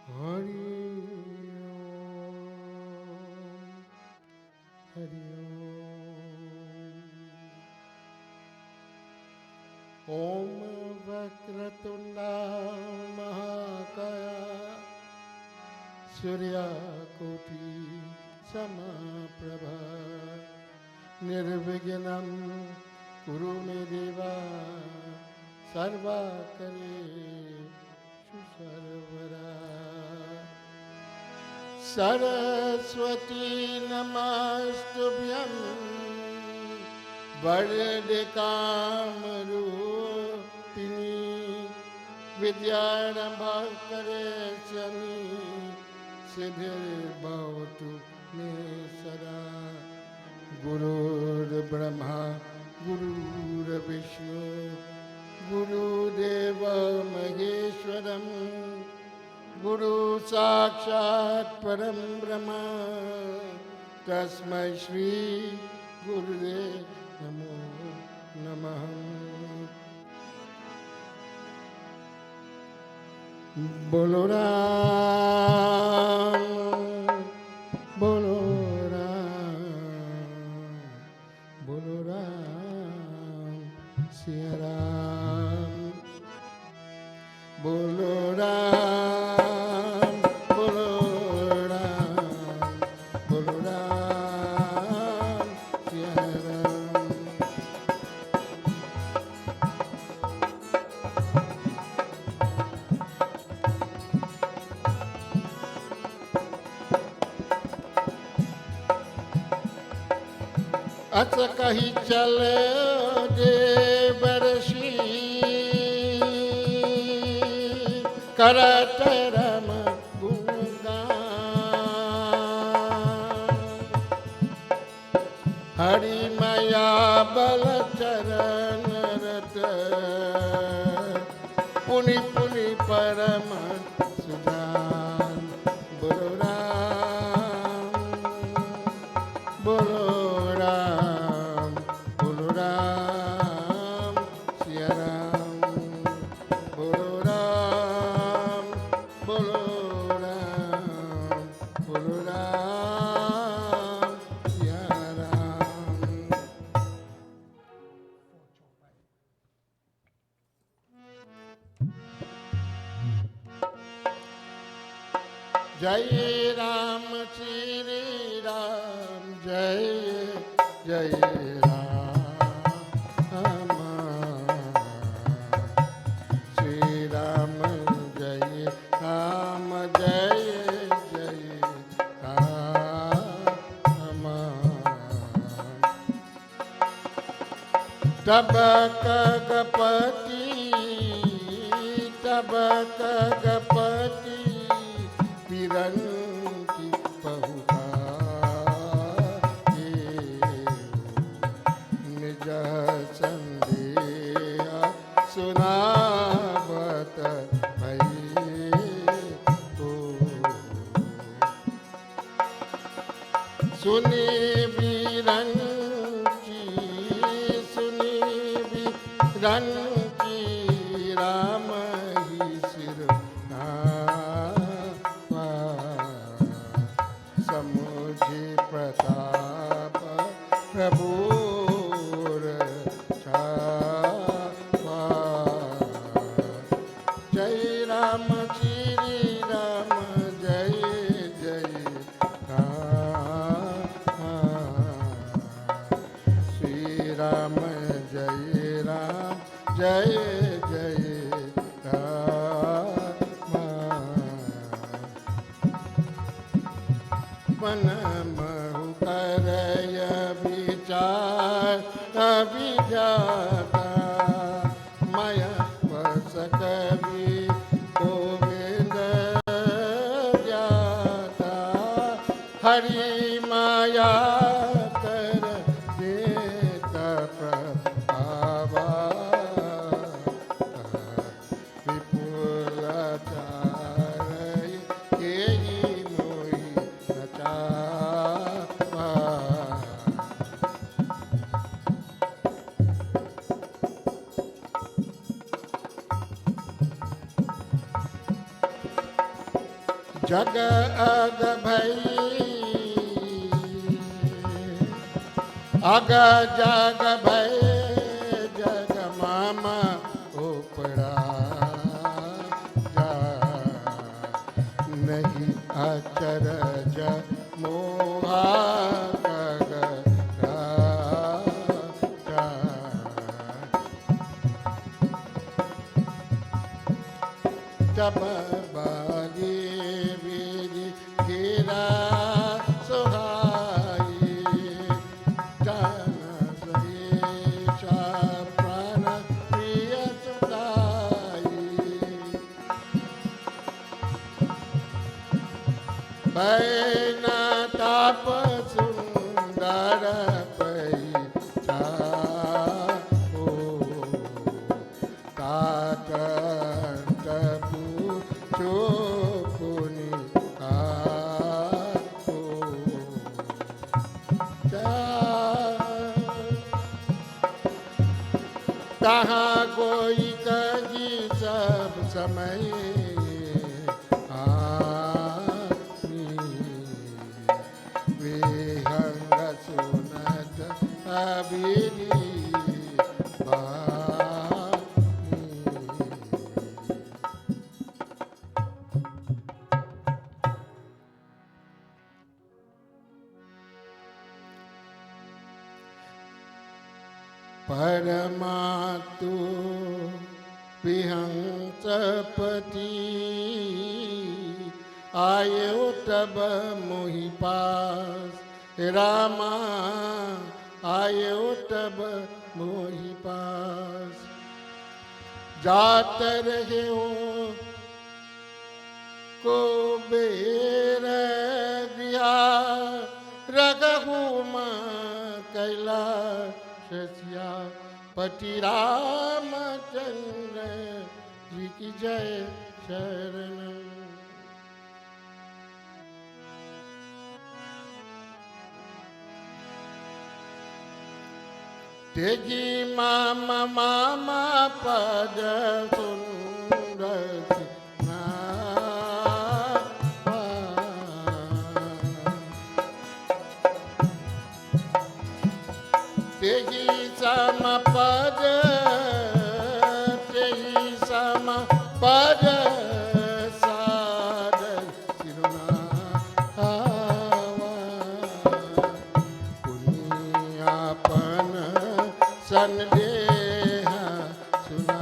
Hari Hari Om Vakratunda Mahakaya Surya Koti Samaprabha Nirvignam Kuru me Deva Sarva Kare Sarvara Saraswati Namastubhyam Varde Kamarupini Vidyarambha Kare Swami Siddhir Bhavatu Me Sada Gurur Brahma Gurur Vishnu Guru Deva Maheshwaram Guru Sakshat Param Brahma Tasmai Shri Gurudev Namo Namah Bolo Ram Bolo Ram Bolo Ram Siya Ram Bolo Ram Bolo Ram Bolo Ram Siya Ram अस कही चले देवर्षि करत रम गुणगान हरि माया बल चरण रत पुनि पुनि परम सुजान बोलो राम बोलो जय राम श्री राम जय जय राम श्री राम जय राम जय जय राम तब कगपति विरंति बहुधा निज संदेह सुनावत भई तो सुनी विरंति राम ही सिर समुझि प्रताप प्रभुर छावा जय राम श्री राम जय जय राम श्री राम जय राम जय जय मन महु करय विचार अभिजाता माया वस कवि गोविंद जाता हरि माया कर देता प्रभावा विपुल चारय केहि मोहि नचावा जग अग भई अग जग भय जग मामा उपड़ा जा नहीं अचरज मोहा गग राजा जब बाली वीरी गिरा सुहाई जान सहेशा प्राण प्रिय सुताई बैना ताप सुंदर पैसा हो तात कहाँ कोई कही सब समय विहंग सुनत अभिनी परमातु विहंसपति आयो तब मोहि पास रामा आयो तब मोहि पास जात रहे हो को बेर गया रघु कैलाशया पति रामचंद्र जी की जय शरण तेजी मामा मामा पद सुंदर तेही समपद साद सिरुना पुनियापन संदेह सुना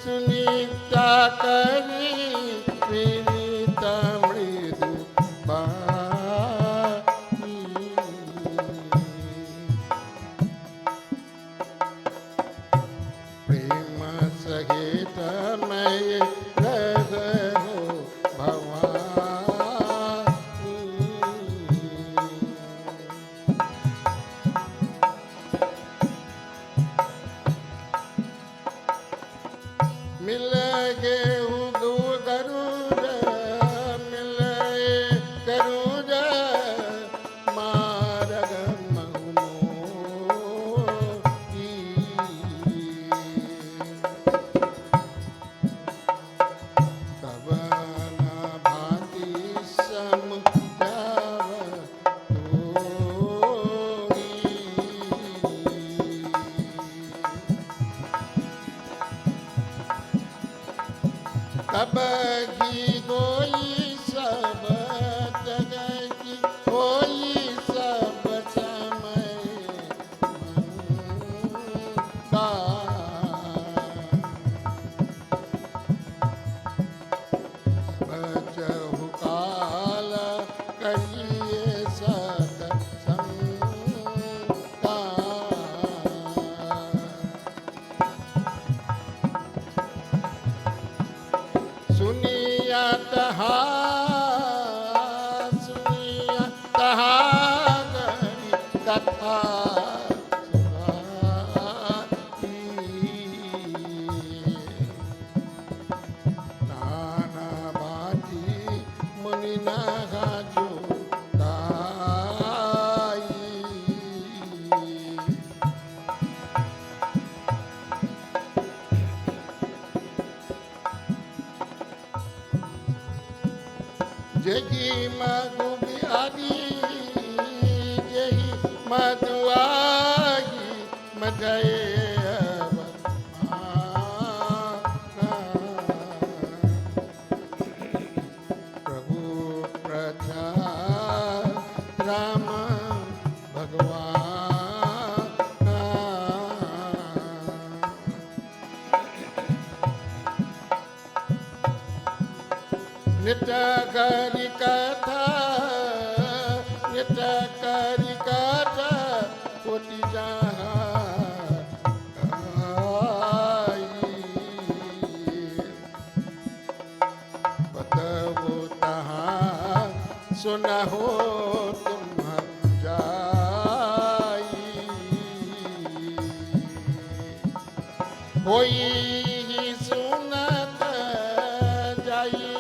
सुनीता करी विनीत मृदु बानी प्रेम सहित मैं रहो भवानी मिल गए गरुड़ मिल गरुड़ मारग मोही तब न भांति समझाव तब की गोई सब जगह होई सब समय का बचहु काल करिए सत संका सुनिया तहा गरी कथा नाना बाती मुनि नागा जो जगी मधु बिहारी जही मधुआगी मधये प्रभु प्रचार राम भगवान नित्य करि कथा नित्य करि कथा कोटि जहाँ बतबो तहाँ सुना हो तुम जाई होई ही सुनत जाई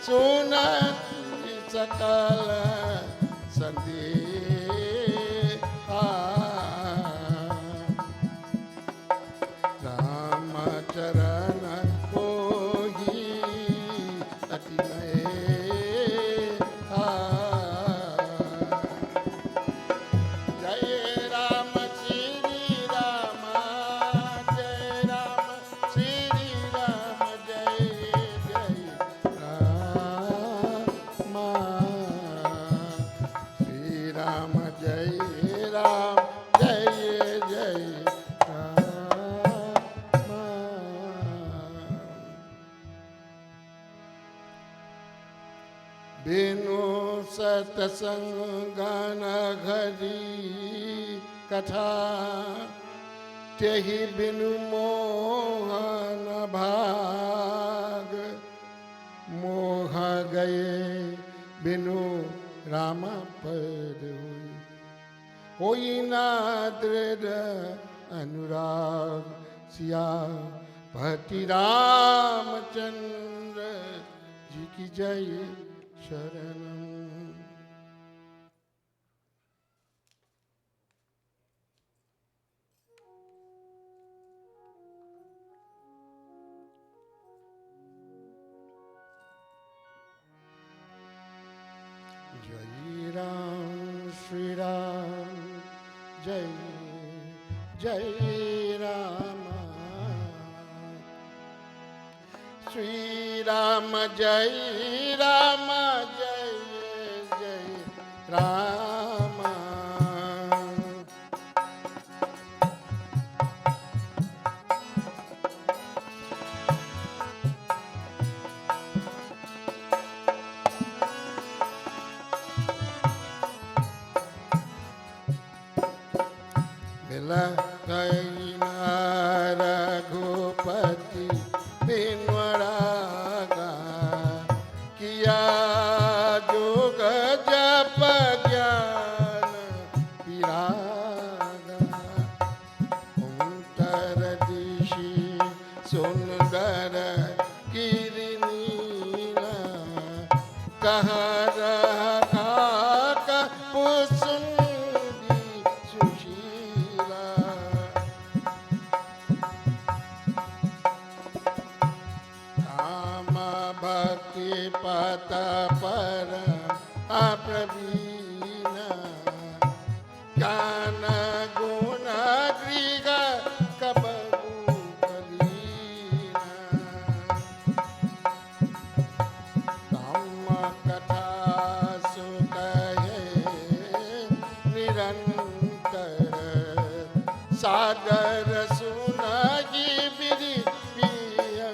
सुनत सकल संदेहा राम चरण को ही अति जय राम श्री राम जय राम श्री राम जय जय राम श्री राम जय राम जय जय राम बिनु सतसंग न घरी कथा तेहि बिनु मोहन भाग मोह गए बिनु राम पद होई ना दृढ़ अनुराग सिया पति रामचंद्र जी की जय शरणम जय राम श्री राम जय जय राम श्री राम जय राम जय जय राम मिला गई रघुपति बिनवरागा किया जोग जप ज्ञान विरागा अंतर दिशि सुंदर गिरिनीला कहा रहा का पुसुंदी सुशीला राम भक्ति पत पर अप्रवीण ज्ञान गुण गृह कबहु कलीन धम्म कथा सुकहे निरंतर सागर सुनहि बिरि प्रिय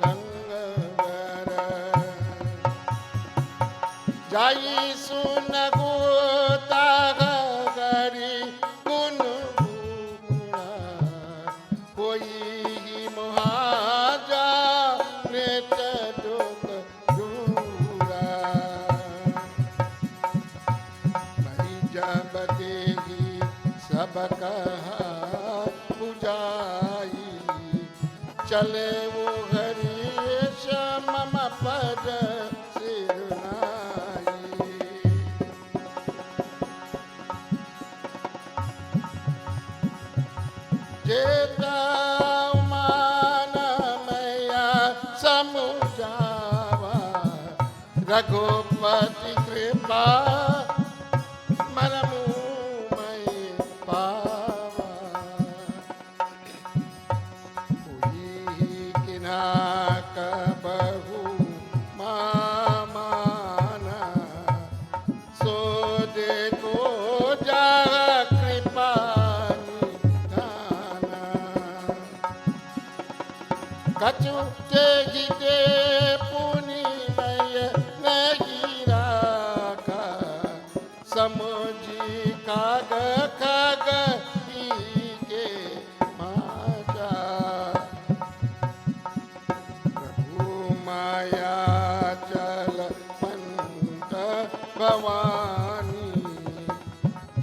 रंगवर जाई सुन गोता गरी गुण गुणा कोई ही महाजा नेत दुख दूरा नहीं जब देगी सब कहा बुझाई चले वो हरि मम पद सिरनाई जेता मान मैया समुझावा रघुपति कृपा मनमु मैं पावा हुई किना कबहु माना सो देखो जा कृपा निधाना कछु ते गीते समझी काग काग ही के माजा प्रभु माया चल पंत भवानी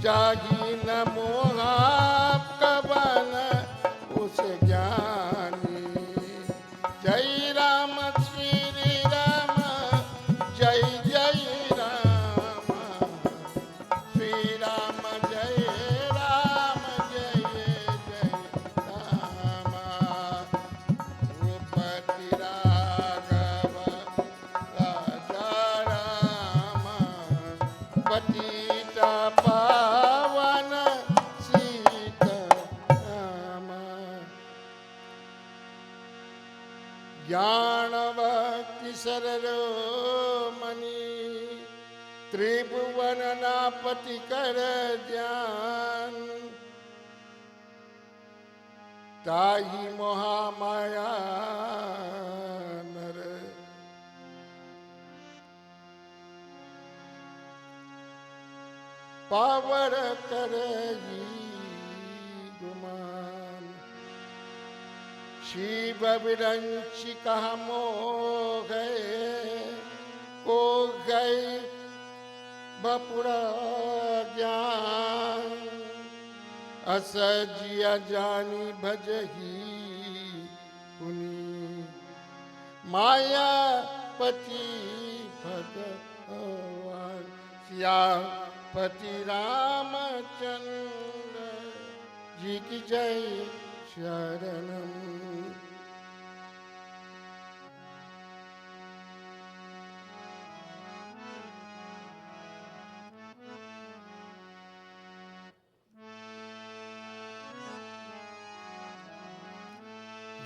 जागी न मोहा कबन उस ज्ञानी जय राम श्री राम जय जय ज्ञान भक्ति सररो मणि त्रिभुवन नापति कर ध्यान ताही मोहामाया नर पावर करेगी गुमान शिव विरंची कहा मोह गए को गए बपुरा ज्ञान असजिया जानी भजही पुनी माया पति भगवान सियापति रामचंद्र जी की जय शरणम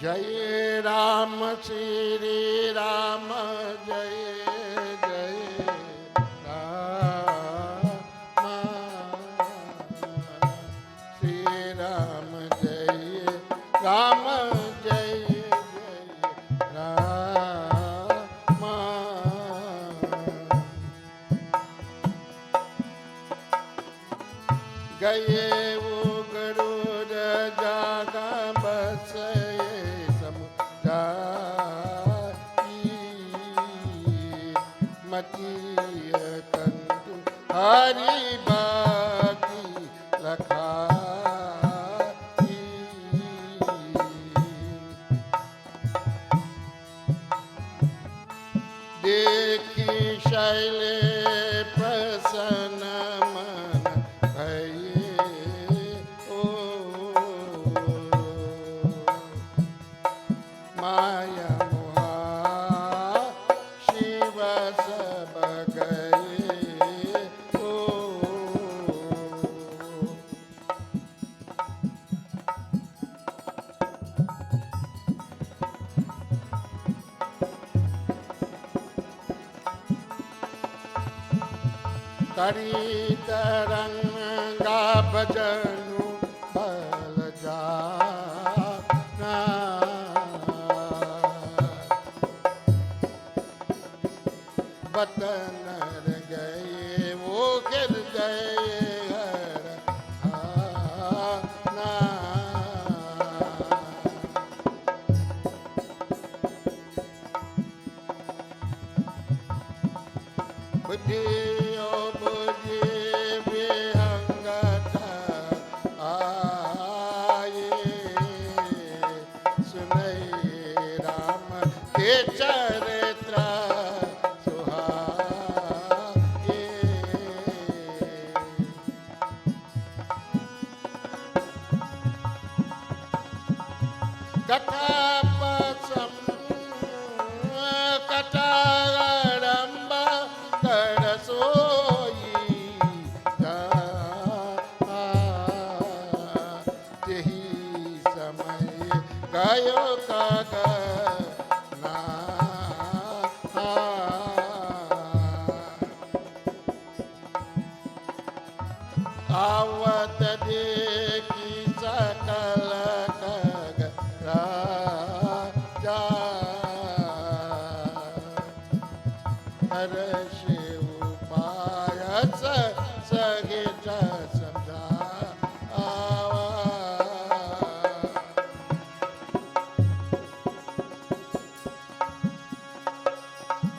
जय राम श्री राम जय जय राम श्री राम जय राम जय जय राम गए वो गरुड़ जागा बस हरि भक्ति लखा देखी शैले प्रसन्न मन भये ओ माया मोहा शिव सब गए करी तरंगा भजनु बल जाना बतन गए वो गिर गए ना बुद्धि कथा कटारंबा भयो गगन आवत देखी सकल खग राजा हर शिव पायस सहित समझावा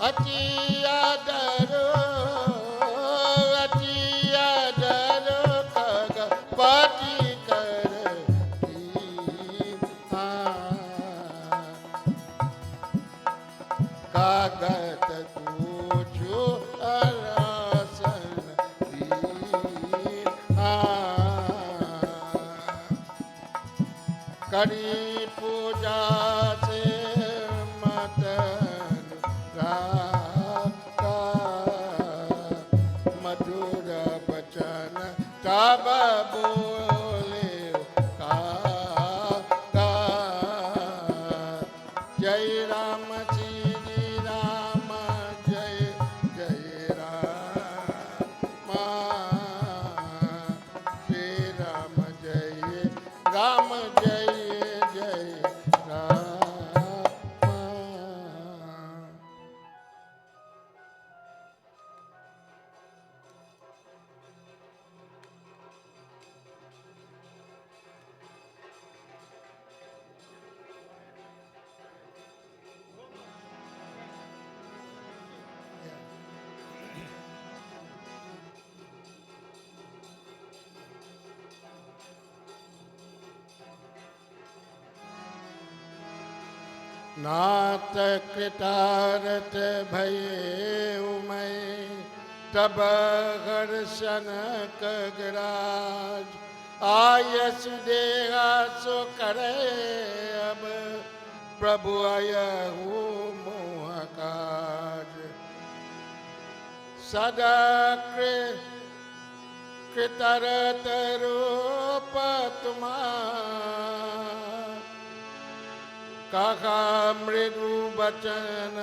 अचिया डरो पाटी कर कागत पूछो अरासन करी पूजा से मतन राका मधुर बचन तब बोले का जय राम श्री राम जय जय राम श्री राम जय राम जय जय राम नाथ कृतारथ भये उमय तब हर्षन कगराज आयस देहा सो करे अब प्रभु अयहु मोहकाज सदा कृतरत रूप तुम्हार कहा मृदु बचन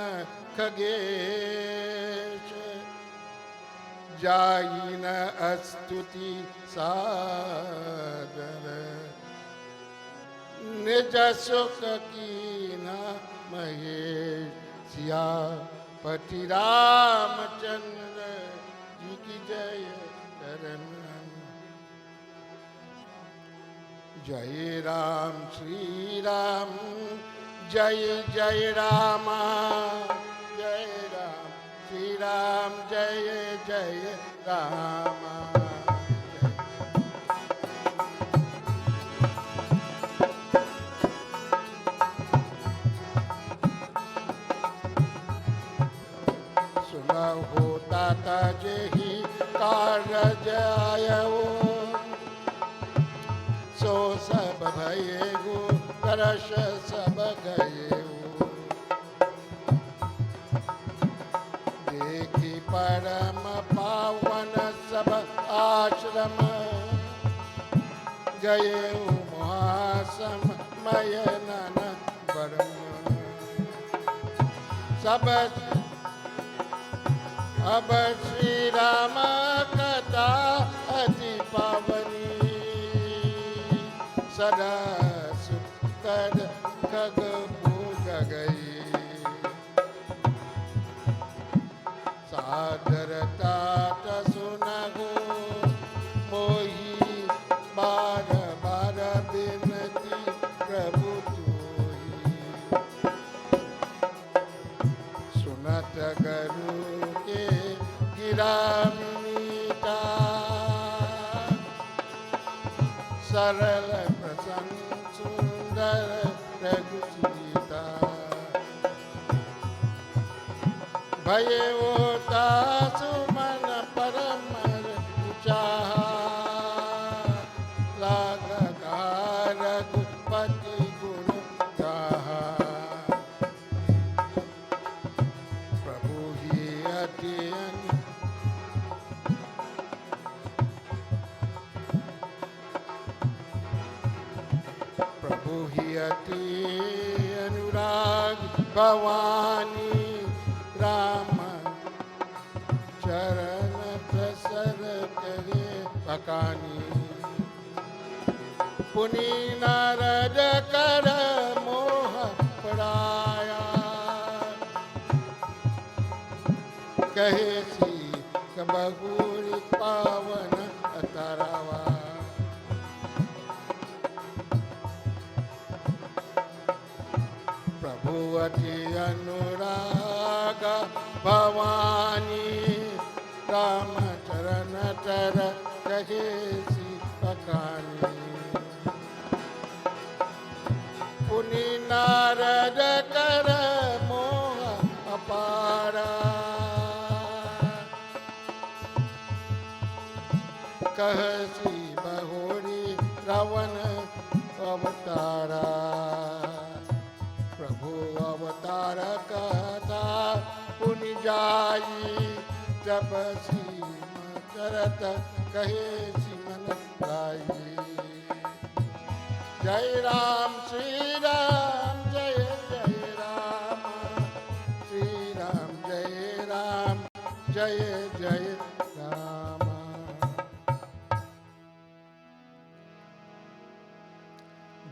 खगेश जाई न स्तुति सादर निज सुख की न महेश सियापति रामचंद्र जी की जय करन जय राम श्री राम जय जय रामा जय राम श्री राम जय जय रामा सुना होता था जेहि कारज आयो सो सब भये गो करश सब गये देखी परम पावन सब आश्रम गये महासम मय नन परम सब अब श्री राम कथा अति पावनी सदा सुकर खग पूग गई सादरता सुनगो मोही बार बार बिनती प्रभु तोही सुनत गरु के गिरामीता सरल प्रसन्न सुंदर रघुसीता भये होता सुमन परम चाहा लाग रघुपति गुण गाहा प्रभु ही अति अति अनुराग भवानी राम चरण प्रसर करे पकानी पुनि नारद कर मोह पराया कहे सी कबगुर पावन अतरावा प्रभु अति अनुराग भवानी राम चरण तर कहे सी पकानी पुनि नारद कर मोह अपारा कहसी बहोरी रावण अवतारा प्रभु अवतार कहता पुनि जाई जब सीम करत कहे सिमन गाई जय राम श्री राम जय जय राम श्री राम जय राम जय जय राम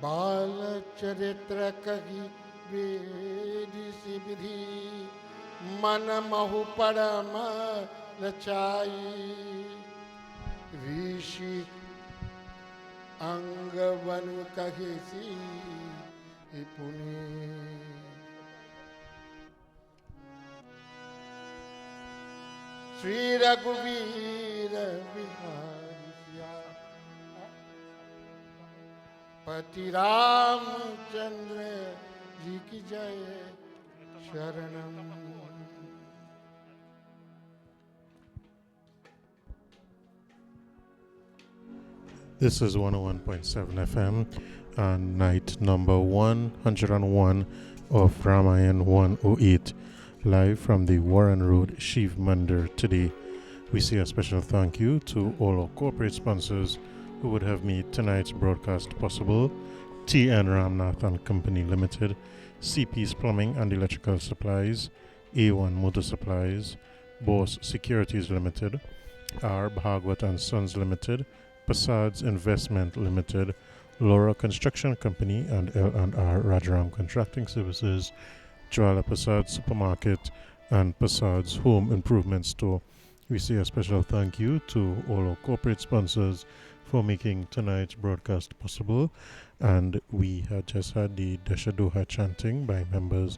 बाल चरित्र कही वेद सी विधि मन महु परम रचाई ऋषि अंग वन कहे सी पुनि श्री रघुवीर बिहारी पति रामचंद्र जी की जय शरणम This is 101.7 FM and night number 101 of Ramayana 108, live from the Warren Road Shiv Mandir today. We say a special thank you to all our corporate sponsors who would have made tonight's broadcast possible: T.N. Ramnath and Company Limited, CP's Plumbing and Electrical Supplies, A1 Motor Supplies, Boss Securities Limited, R. Bhagwat and Sons Limited, Prasad's Investment Limited, Laura Construction Company, and L&R Rajaram Contracting Services, Jwala Prasad Supermarket, and Prasad's Home Improvement Store. We say a special thank you to all our corporate sponsors for making tonight's broadcast possible. And we had just had the Dashadoha chanting by members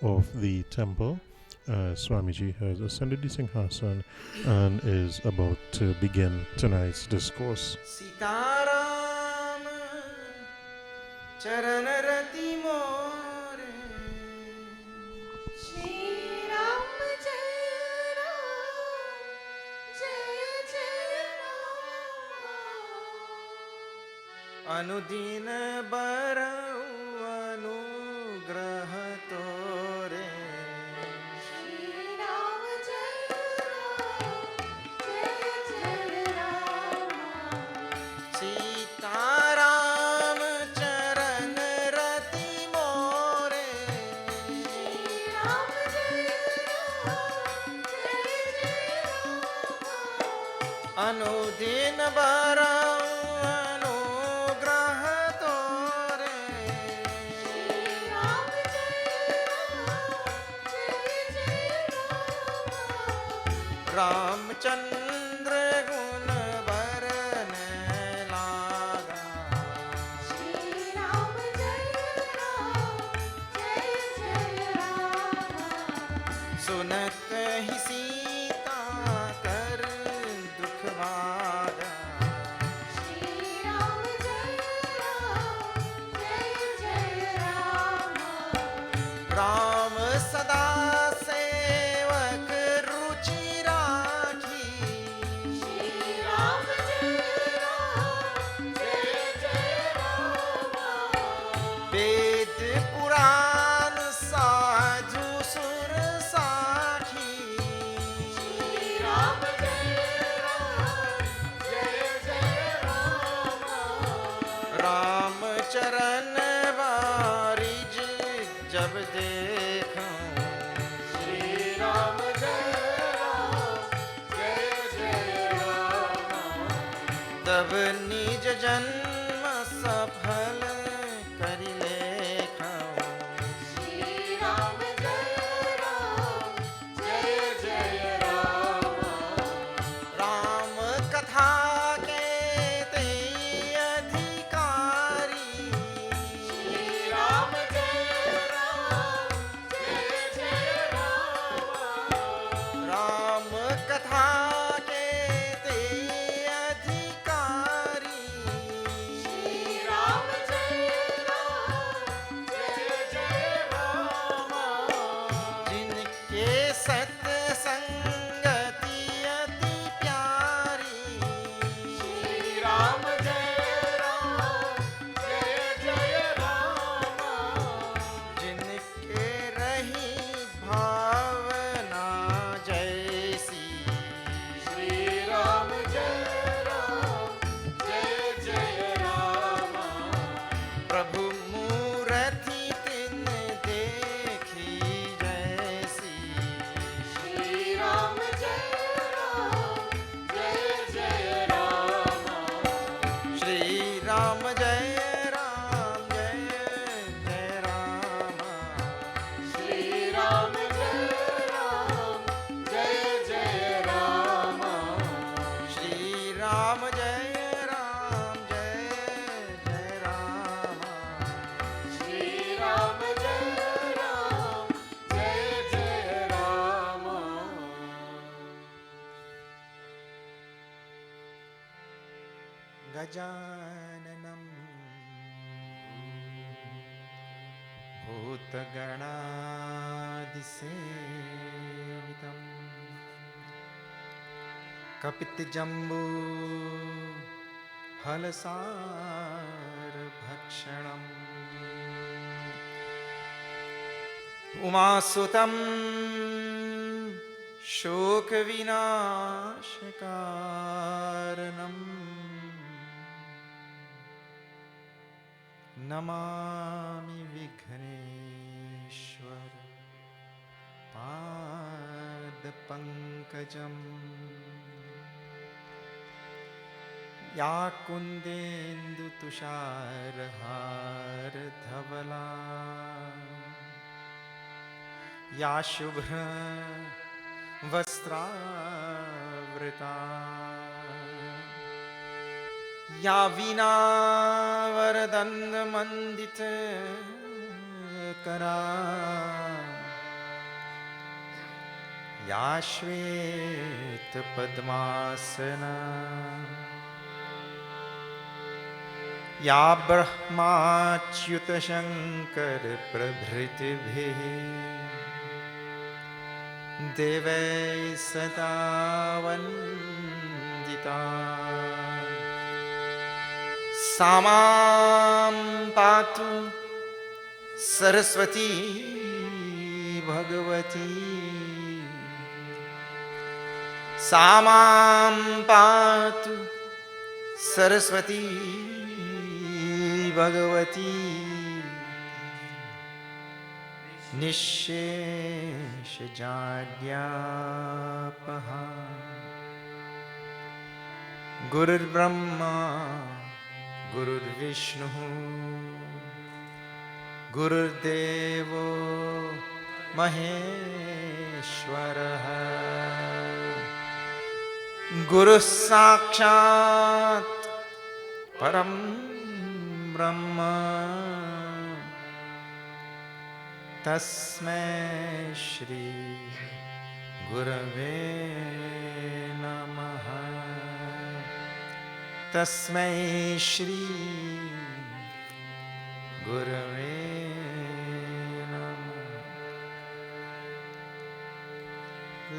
of the temple. Swamiji has ascended the Singhasan and is about to begin tonight's discourse. Sitaram Charanarati More Shri Ram Jai Ram Jai Jai Ram Anudina Barau Anugrah Tore अनुदिन बरौ अनुग्रह तोरे श्री राम जय राम रामचंद्र गुण बरन लागा श्री राम जय राम सुनत ही सीता कर दुख भागा श्री राम जय राम राम सदा सेवक रुचि राखी श्री राम जय राम वेद पुराण साधु सुर साखी श्री राम जय राम राम चरण तब निज जन्म सफल करि लेखऊ। श्री राम जय जय राम। राम कथा के ते अधिकारी। श्री राम जय जय राम। राम कथा के ते अधिकारी। श्री राम जय राम। जिनके सत्संगति अति प्यारी। श्री राम जय राम। जिनके रही भावना जैसी। श्री राम जय राम। प्रभु मूरति तिन देखी जैसी। श्री राम जय राम। श्री राम जय राम जय राम। श्री राम जय राम। श्री राम जय राम जय राम। श्री राम जय राम। गजाननं भूतगणादिसेवितं कपितजम्बू फलसारभक्षणम् उमासुतं शोकविनाशकारणम् नमामि विघ्नेश्वर पादपङ्कजम्। या कुन्देन्दुतुषारहारधवला या शुभ्र वस्त्रावृता या वीणा वरदण्डमण्डित करा या श्वेत पद्मासना या ब्रह्माच्युत शंकर प्रभृतिभिः देवै सदा वन्दिता सा मां पातु सरस्वती भगवती सा मां पातु सरस्वती भगवती निःशेषजाड्यापहा गुरुर्ब्रह्मा गुरुर्विष्णुः गुरुर्देवो महेश्वरः गुरुः साक्षात् परं ब्रह्म तस्मै श्री गुरवे नमः तस्मै श्री गुरवे नमः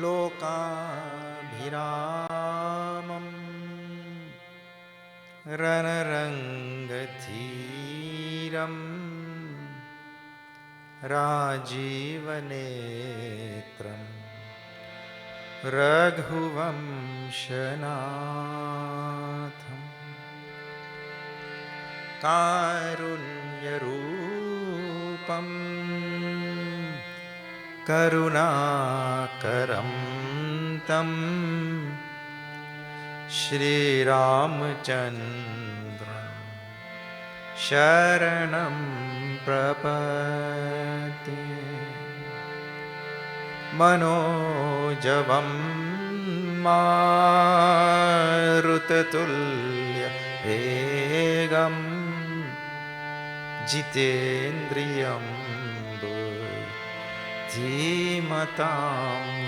लोकाभिरामं रणरङ्गधीरम् राजीवनेत्रं रघुवंशनाथं कारुण्यरूपं करुणाकरं तं श्री रामचंद्र शरणं प्रपद्ये। मनोजवं मारुततुल्य वेगं जितेन्द्रियं बुद्धिमतां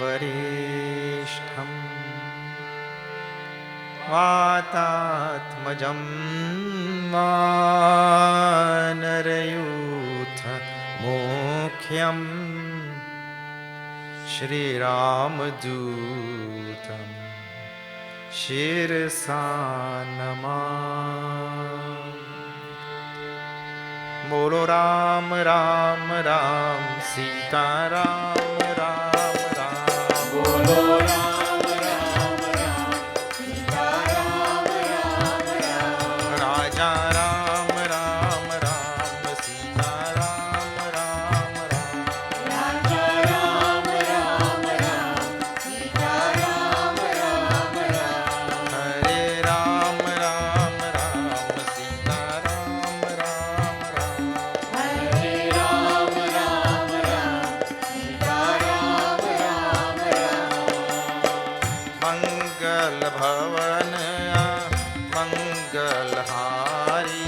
वरिष्ठम्। वातात्मजं वानरयूथ मुख्यं श्रीरामदूतं शिरसा नमामि। बोलो राम राम राम सीता राम राम राम। बोलो राम राम राम सीता राम राम राम। राजा राम राम राम सीता राम राम राम। राजा राम राम राम सीता राम राम राम। हरे राम राम राम सीता राम राम राम। हरे राम राम राम सीता राम राम राम। मंगल भवन मंगलहारी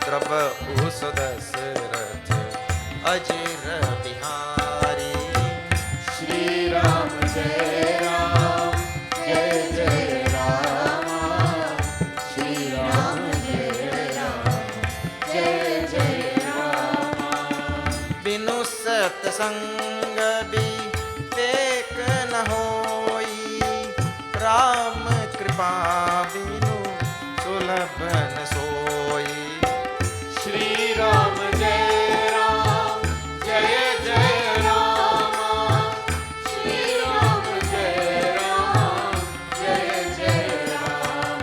प्रभु सुदशरथ अजिर बिहारी। श्री राम जय राम जय जय राम। श्री राम जय राम जय जय राम। बिनु सत्संग विवेक न होई, राम कृपा बिनु सुलभ न सोई। श्री राम जय राम जय जय राम। श्री राम जय राम जय जय राम।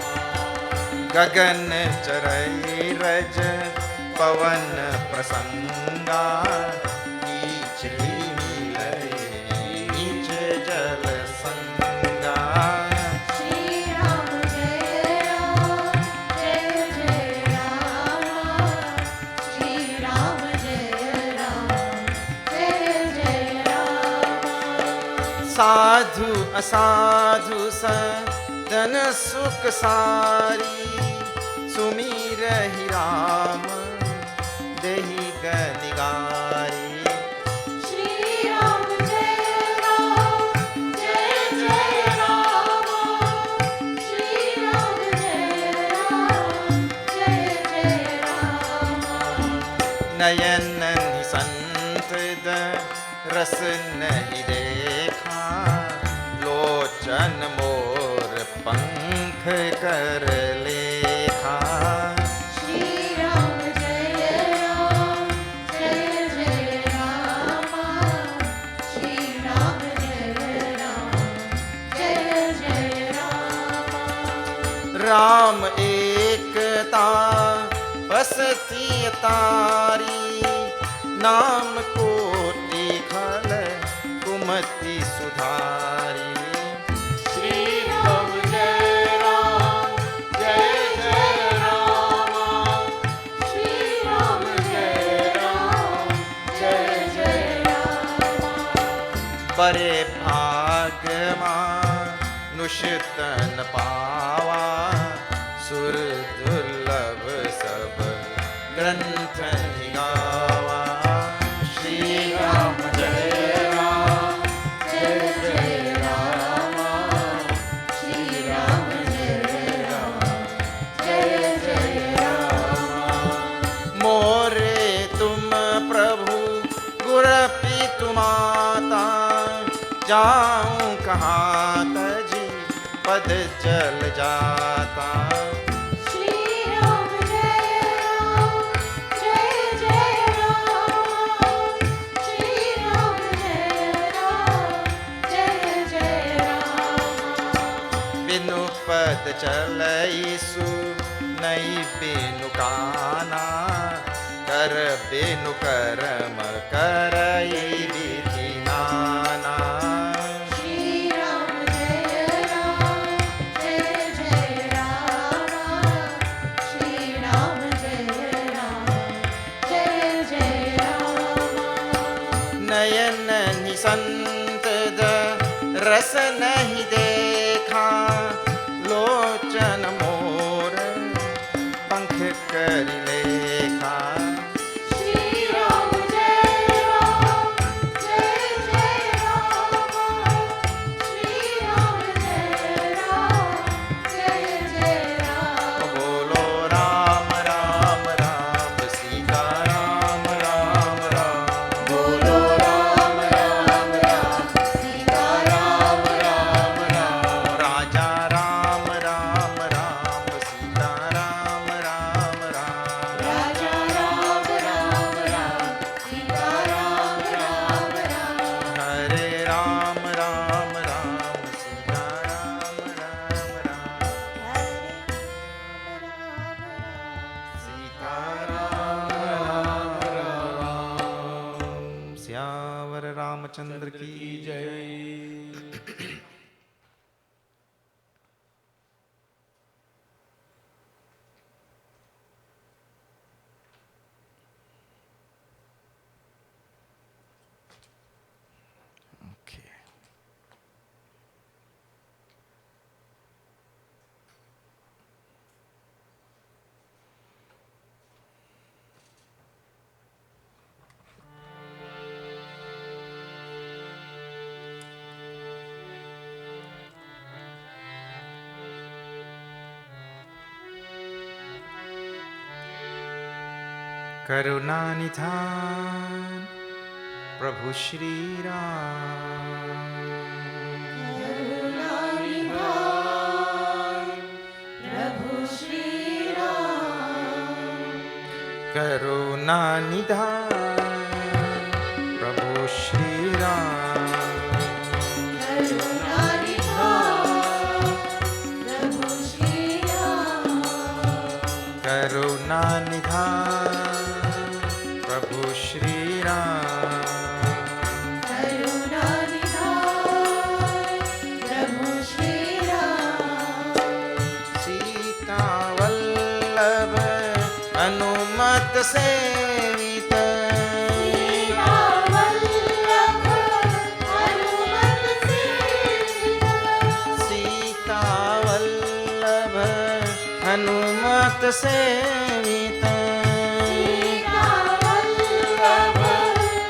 गगन चरई रज पवन प्रसंगा, नीच मिलय नीच जल संगा। श्री राम जय राम जय जय राम। श्री राम जय राम जय जय राम। साधु असाधु सदन सुख सारी, सुमिरहि राम देहि गनिगारी। श्री राम जय राम जय जय राम। श्री राम जय राम जय जय राम। नयन निसंत रस नहीं देखा, लोचन मोर पंख कर लेखा। श्री राम जय राम जय जय राम। श्री राम जय राम जय जय राम। राम एकता बसती तारी, नाम कोटि खल कुमति सुधारी। श्री राम जय राम जय जय राम। श्री राम जय राम जय जय राम। बरे भाग मानुषतन पावा, सुर दुर्लभ सब ग्रंथ गावा। श्री राम जय राम जय जय राम। श्री राम जय राम जय जय राम। मोरे तुम प्रभु गुर पितु माता, जाऊं कहाँ तजी पद चल जाता। श्री राम जय राम जय जय राम। श्री राम जय राम जय जय राम। बिनु पद चलईसु नहीं बिनु काना, कर बिनु कर्म करई विधि नाना। श्री राम जय राम जय रामचंद्र की जय। करुणा निधान प्रभु श्री राम। करुणा निधान प्रभु श्री राम। करुणा निधान प्रभु श्री राम। करुणा निधान प्रभु श्री राम। करुणा निधान प्रभु श्री राम। करुणा निधान प्रभु श्री राम। सीता वल्लभ अनुमत सेवित। सीता वल्लभ हनुमत सेवित। सीता वल्लभ हनुमत सेवित। सीता वल्लभ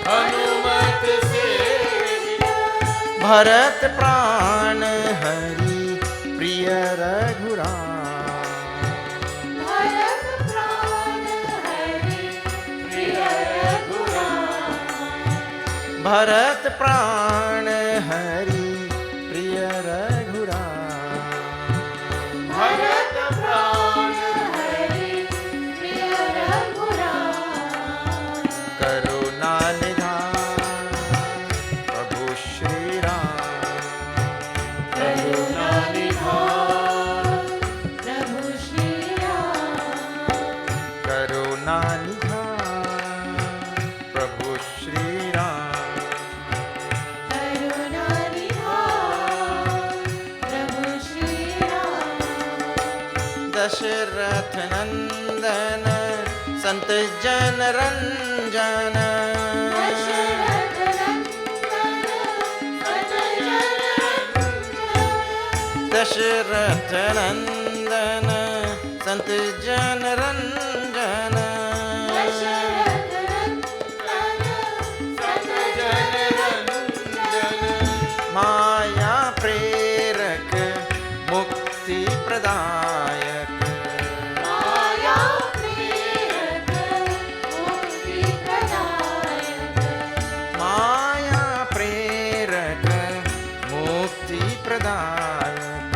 हनुमत सेवित। भरत प्राण हरि प्रिय रघुराम। भरत प्राण हरि प्रिय रघुराम। भरत प्राण हरि प्रिय रघुराम। भरत प्राण हरि प्रिय रघुराम। करुणा निधान प्रभु श्री राम। करुणा निधान प्रभु श्री राम। करुणा निधान प्रभु श्री राम। करुणा निधान प्रभु श्री राम। दशरथ नंदन संत जन रंजन। दशरथ नंदन संत जन रंजन। दशरथ नंदन संत जन रंजन। दशरथ नंदन संत जन रंजन। माया प्रेरक मुक्ति प्रदायक। माया प्रेरक मुक्ति प्रदायक। माया प्रेरक मुक्ति प्रदायक।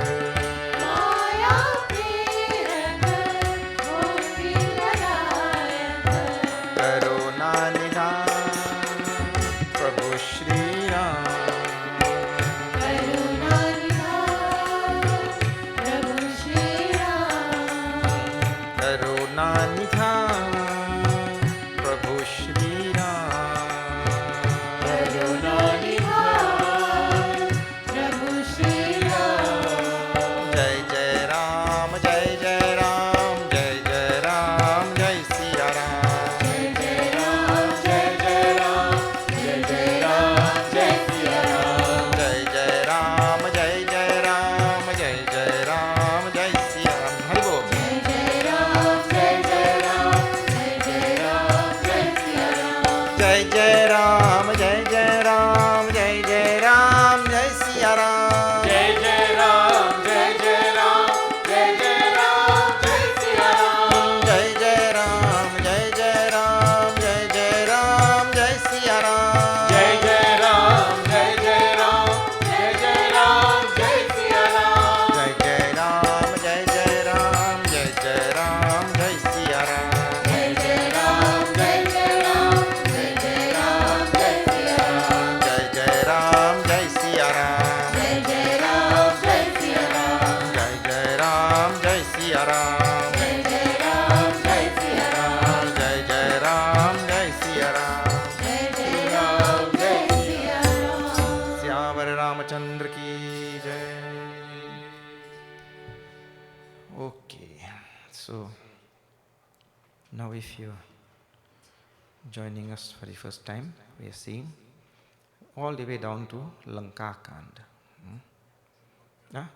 माया प्रेरक मुक्ति प्रदायक। करुणा निधान प्रभु श्री राम। करुणा निधान प्रभु श्री राम। करुणा निधान प्रभु श्री राम। करुणा निधान प्रभु श्री राम। जय जय राम जय जय राम जय जय राम जय सिया राम। जय जय राम जय जय राम जय जय राम जय सिया राम। जय जय राम जय जय राम जय जय राम जय सिया राम। हरि बोल। जय जय राम जय जय राम जय जय राम जय सिया राम। जय जय राम जय जय राम जय जय राम जय सिया राम। जय जय राम जय जय राम जय जय राम जय सिया राम। जय जय राम जय जय राम जय जय राम जय सिया राम। जय जय राम जय जय राम जय जय राम जय सिया राम। जय जय राम जय जय राम जय जय राम जय सिया राम। जय जय राम जय जय राम जय जय राम जय सिया राम। जय जय राम जय सिया राम। जय जय राम जय सिया राम। जय जय राम जय सिया राम। जय जय राम जय सिया राम। जय जय राम जय सिया राम। जय जय राम जय Siya Ram. Okay, so now if you're joining us for the first time, we are seeing all the way down to Lanka Kand.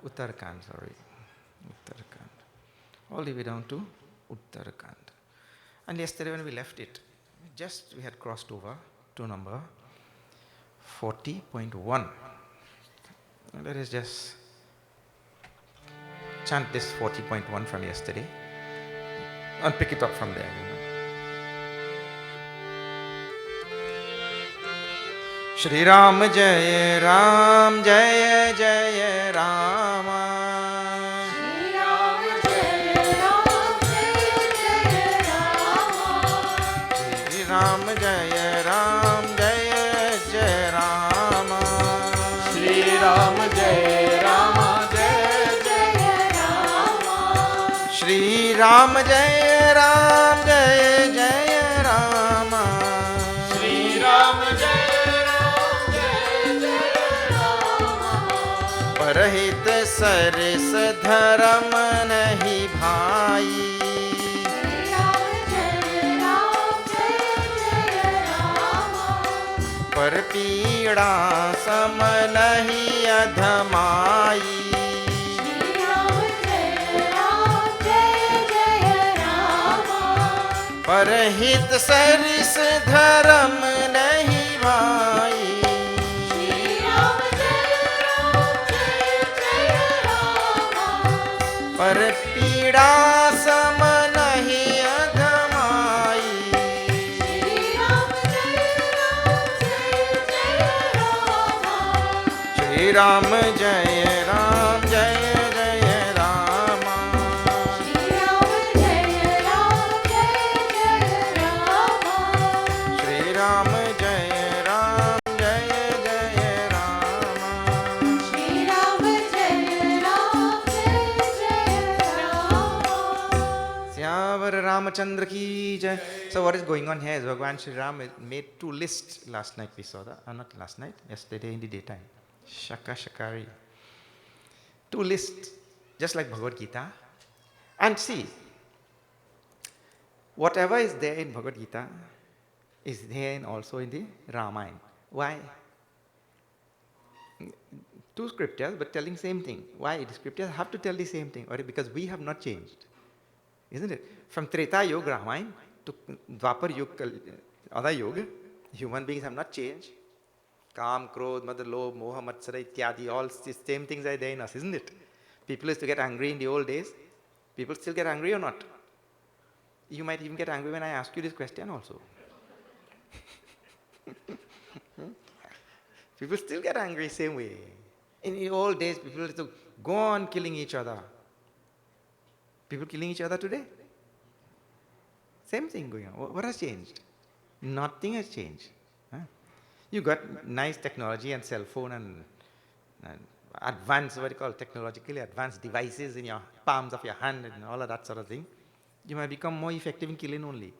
Uttarakhand, sorry. Uttarakhand. All the way down to Uttarakhand. And yesterday when we left it, we had crossed over to number 40.1. Let us just chant this 40.1 from yesterday and pick it up from there. Shri Ram Jai Ram Jai Jai Rama. Shri Ram Jai Ram Jai Jai Rama. Shri Ram Jai Ram Jai Jai Rama. Shri Ram Jai Ram Jai Jai Rama. Shri Ram Jai Ram Jai Jai Rama. Shri Ram Jai Ram Jai Jai Rama. परहित सरिस धर्म नहीं भाई Shri Ram Jai Ram Jai Jai Rama. पर पीड़ा सम नहीं अधमाई Shri Ram Jai Ram Jai Jai Rama. परहित सरिस धर्म नहीं भाई Shri Ram Jai Ram Jai Jai Rama. पर पीड़ा सम नहीं अधमाई Shri Ram Jai Ram Jai Jai Rama. Shri Ram जय राम जय जय Rama Shri Ram Jai Ram Jai Jai Rama. Shri Ram जय राम जय जय Rama Shri Ram Jai Ram Jai Jai Rama. Syamvar Ramachandra ki jai. So what is going on here is Bhagavan Shri Ram made two lists last night. We saw that, not last night, yesterday in the daytime. Shaka Shakari. Two lists, just like Bhagavad Gita. And see, whatever is there in Bhagavad Gita is there also in the Ramayana. Why? Two scriptures but telling same thing. Why? The scriptures have to tell the same thing. Or because we have not changed. Isn't it? From Treta Yuga Ramayana to Dwapar Yuga, other Yuga, human beings have not changed. Kam, Krodh, Mada, Lobh, Moha, Matsara, Ityadi, all the same things are there in us, isn't it? People used to get angry in the old days. People still get angry or not? You might even get angry when I ask you this question also. People still get angry same way. In the old days, people used to go on killing each other. People killing each other today? Same thing going on. What has changed? Nothing has changed. Huh? You got nice technology and cell phone and advanced, what do you call, technologically advanced devices in your palms of your hand and all of that sort of thing. You might become more effective in killing only.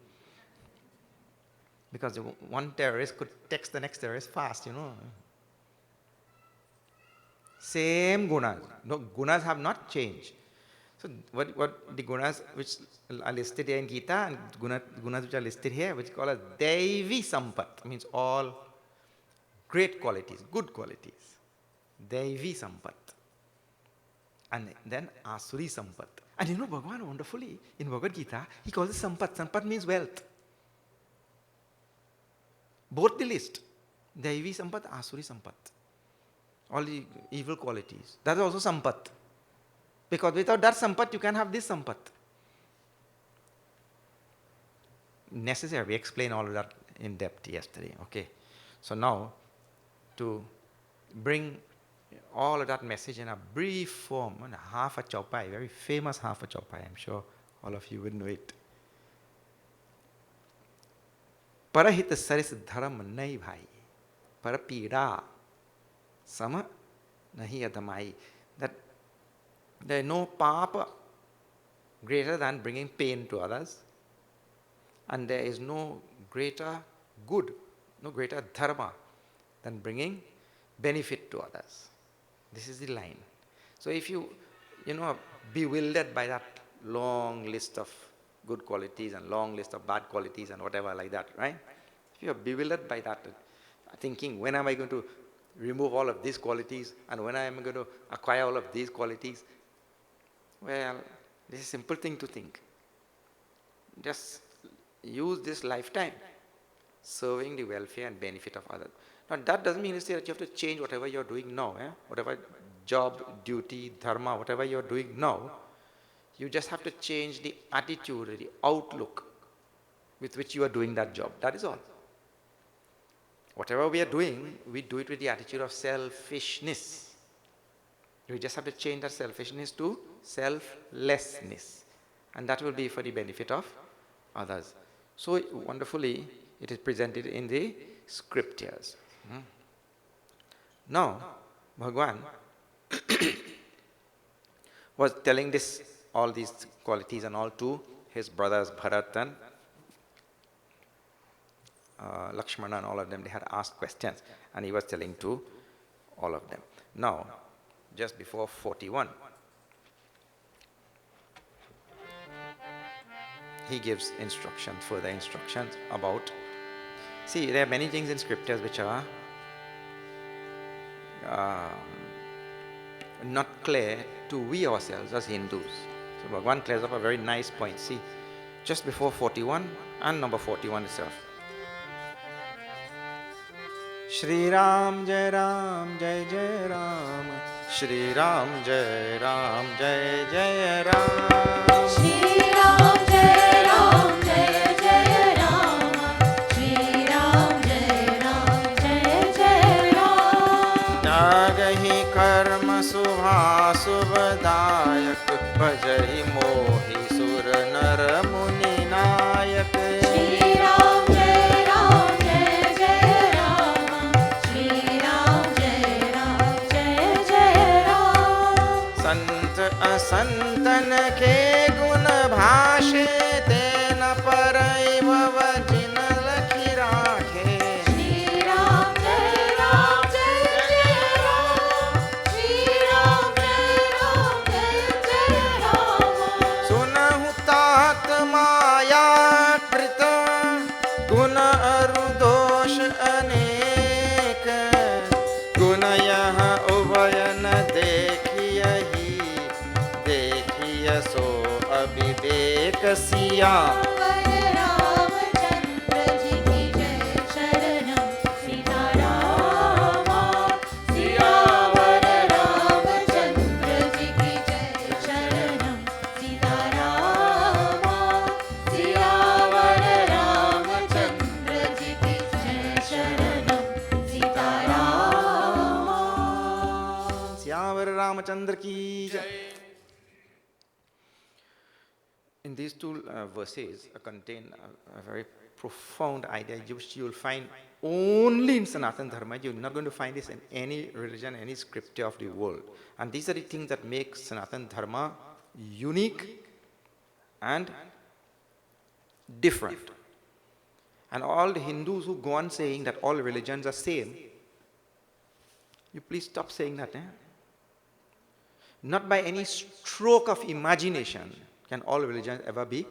Because one terrorist could text the next terrorist fast, you know. Same gunas. No, gunas have not changed. So what the gunas which are listed here in Gita and gunas which are listed here, which call as Devi Sampat, means all great qualities, good qualities. Devi Sampat. And then Asuri Sampat. And you know Bhagavan wonderfully, in Bhagavad Gita, he calls it Sampat. Sampat means wealth. Both the list. Devi Sampat, Asuri Sampat. All the evil qualities. That is also Sampat. Because without that Sampat, you can have this Sampat. Necessary. We explained all of that in depth yesterday. Okay. So now, to bring all of that message in a brief form, half a chaupai, very famous half a chaupai, I'm sure all of you would know it. Parahita saris dharam nahi bhai, parapida sama nahi adamai. That there is no papa greater than bringing pain to others, and there is no greater good, no greater dharma than bringing benefit to others. This is the line. So if you bewildered by that long list of good qualities and long list of bad qualities and whatever like that, right? If you are bewildered by that, thinking, when am I going to remove all of these qualities and when am I going to acquire all of these qualities? Well, this is a simple thing to think. Just use this lifetime serving the welfare and benefit of others. Now, that doesn't mean to say that you have to change whatever you're doing now, whatever job, duty, dharma, whatever you're doing now. You just have to change the attitude, the outlook with which you are doing that job. That is all. Whatever we are doing, we do it with the attitude of selfishness. We just have to change that selfishness to selflessness. And that will be for the benefit of others. So wonderfully, it is presented in the scriptures. Now, Bhagwan was telling all these qualities and all to his brothers Bharat and Lakshmana and all of them. They had asked questions and he was telling to all of them. Now, just before 41, he gives further instructions about, see, there are many things in scriptures which are not clear to we ourselves as Hindus. So Bhagavan clears up a very nice point. See, just before 41 and number 41 itself. Shri Ram Jai Ram Jai Jai Ram, Shri Ram Jai Ram Jai Jai Ram, Shri Ram Jai Ram Jai Jai Ram, Shri Ram Jai Ram Jai Jai Ram. Jagahi karma subha subhadayak, bhajahi mohi sur nar muni nayak. Shri Ram Jai Ram Jai Jai Ram, Shri Ram Jai Ram Jai Jai Ram. Sant asantan ke gun bhashe, tena parai bhava jin lakhi rakhe. Shri Ram Jai Ram Jai Jai Ram, Shri Ram Jai Ram Jai Jai Ram. Sunahu tat maya krita, guna aru dosh anek, guna yaha ubhayan dekhiyahi, dekhiya so abhivek siya. Ramchandra ji की जय शरणम सीता रामा, सियावर रामचंद्र जी की जय शरणम सीता रामा, सियावर रामचंद्र जी की जय शरणम Sita Rama. Syavar Ramachandra ki jai. In these two verses contain a very profound idea which you will find only in Sanatana Dharma. You're not going to find this in any religion, any scripture of the world. And these are the things that make Sanatana Dharma unique and different. And all the Hindus who go on saying that all religions are same, you please stop saying that. Not by any stroke of imagination can all religions ever be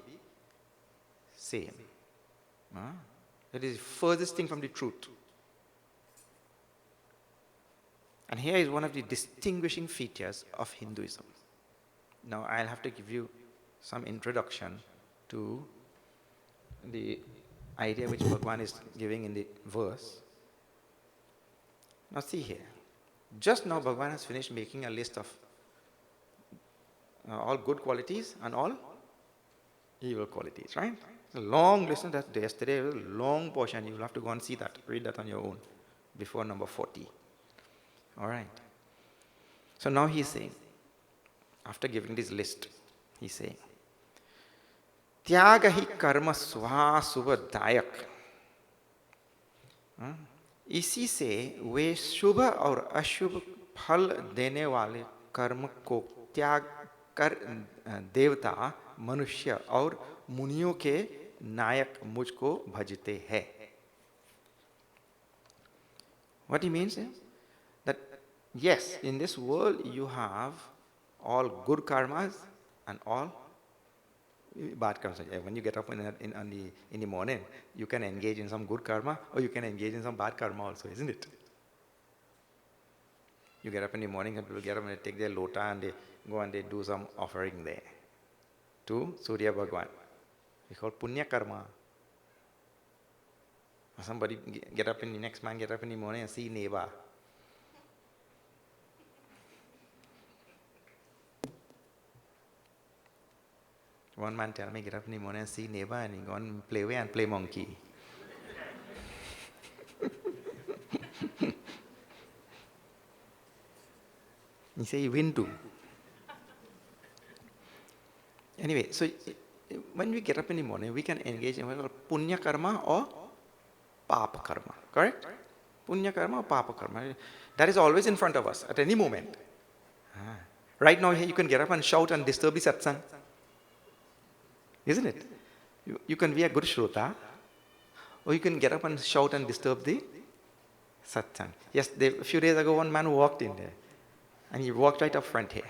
same. That is the furthest thing from the truth. And here is one of the distinguishing features of Hinduism. Now I'll have to give you some introduction to the idea which Bhagavan is giving in the verse. Now see here. Just now Bhagavan has finished making a list of all good qualities and all evil qualities, right? It's a long list. That yesterday was a long portion. You will have to go and see that, read that on your own before number 40. All right. So now he's saying, after giving this list, he's saying, त्याग ही कर्म स्वहा शुभदायक. इसी से वे शुभ और अशुभ फल देने वाले कर्म को त्याग कर देवता, मनुष्य और मुनियों के नायक मुझको भजते हैं. What he means is that yes, in this world you have all good karmas and all bad karmas. When you get up in the morning, you can engage in some good karma or you can engage in some bad karma also, isn't it? You get up in the morning and people get up and they take their lota and they go and they do some offering there to Surya Bhagwan. We call punya karma. Somebody get up in the next man get up in the morning and see neighbor. One man tell me get up in the morning and see neighbor and he go and play away and play monkey. He say he win too. Anyway, so when we get up in the morning, we can engage in what we call punya karma or papa karma. Correct? Punya karma or papa karma. That is always in front of us at any moment. Right now, you can get up and shout and disturb the satsang. Isn't it? You can be a good shrota, or you can get up and shout and disturb the satsang. Yes, a few days ago, one man walked in there, and he walked right up front here.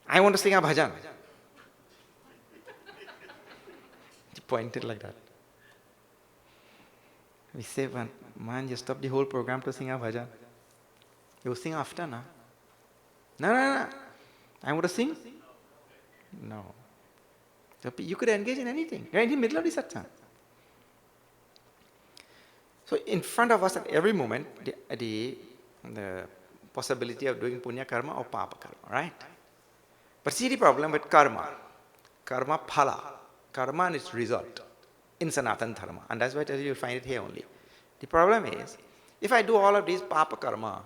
I want to sing a bhajan. He pointed like that. We say, man, you stop the whole program to sing a bhajan. You sing after, na? No. I want to sing? No. So you could engage in anything. You're in the middle of the satsang. So in front of us at every moment, the possibility of doing punya karma or papa karma, right? But see the problem with karma phala, karma and its result in Sanatana Dharma. And that's why you'll find it here only. The problem is, if I do all of these papa karma,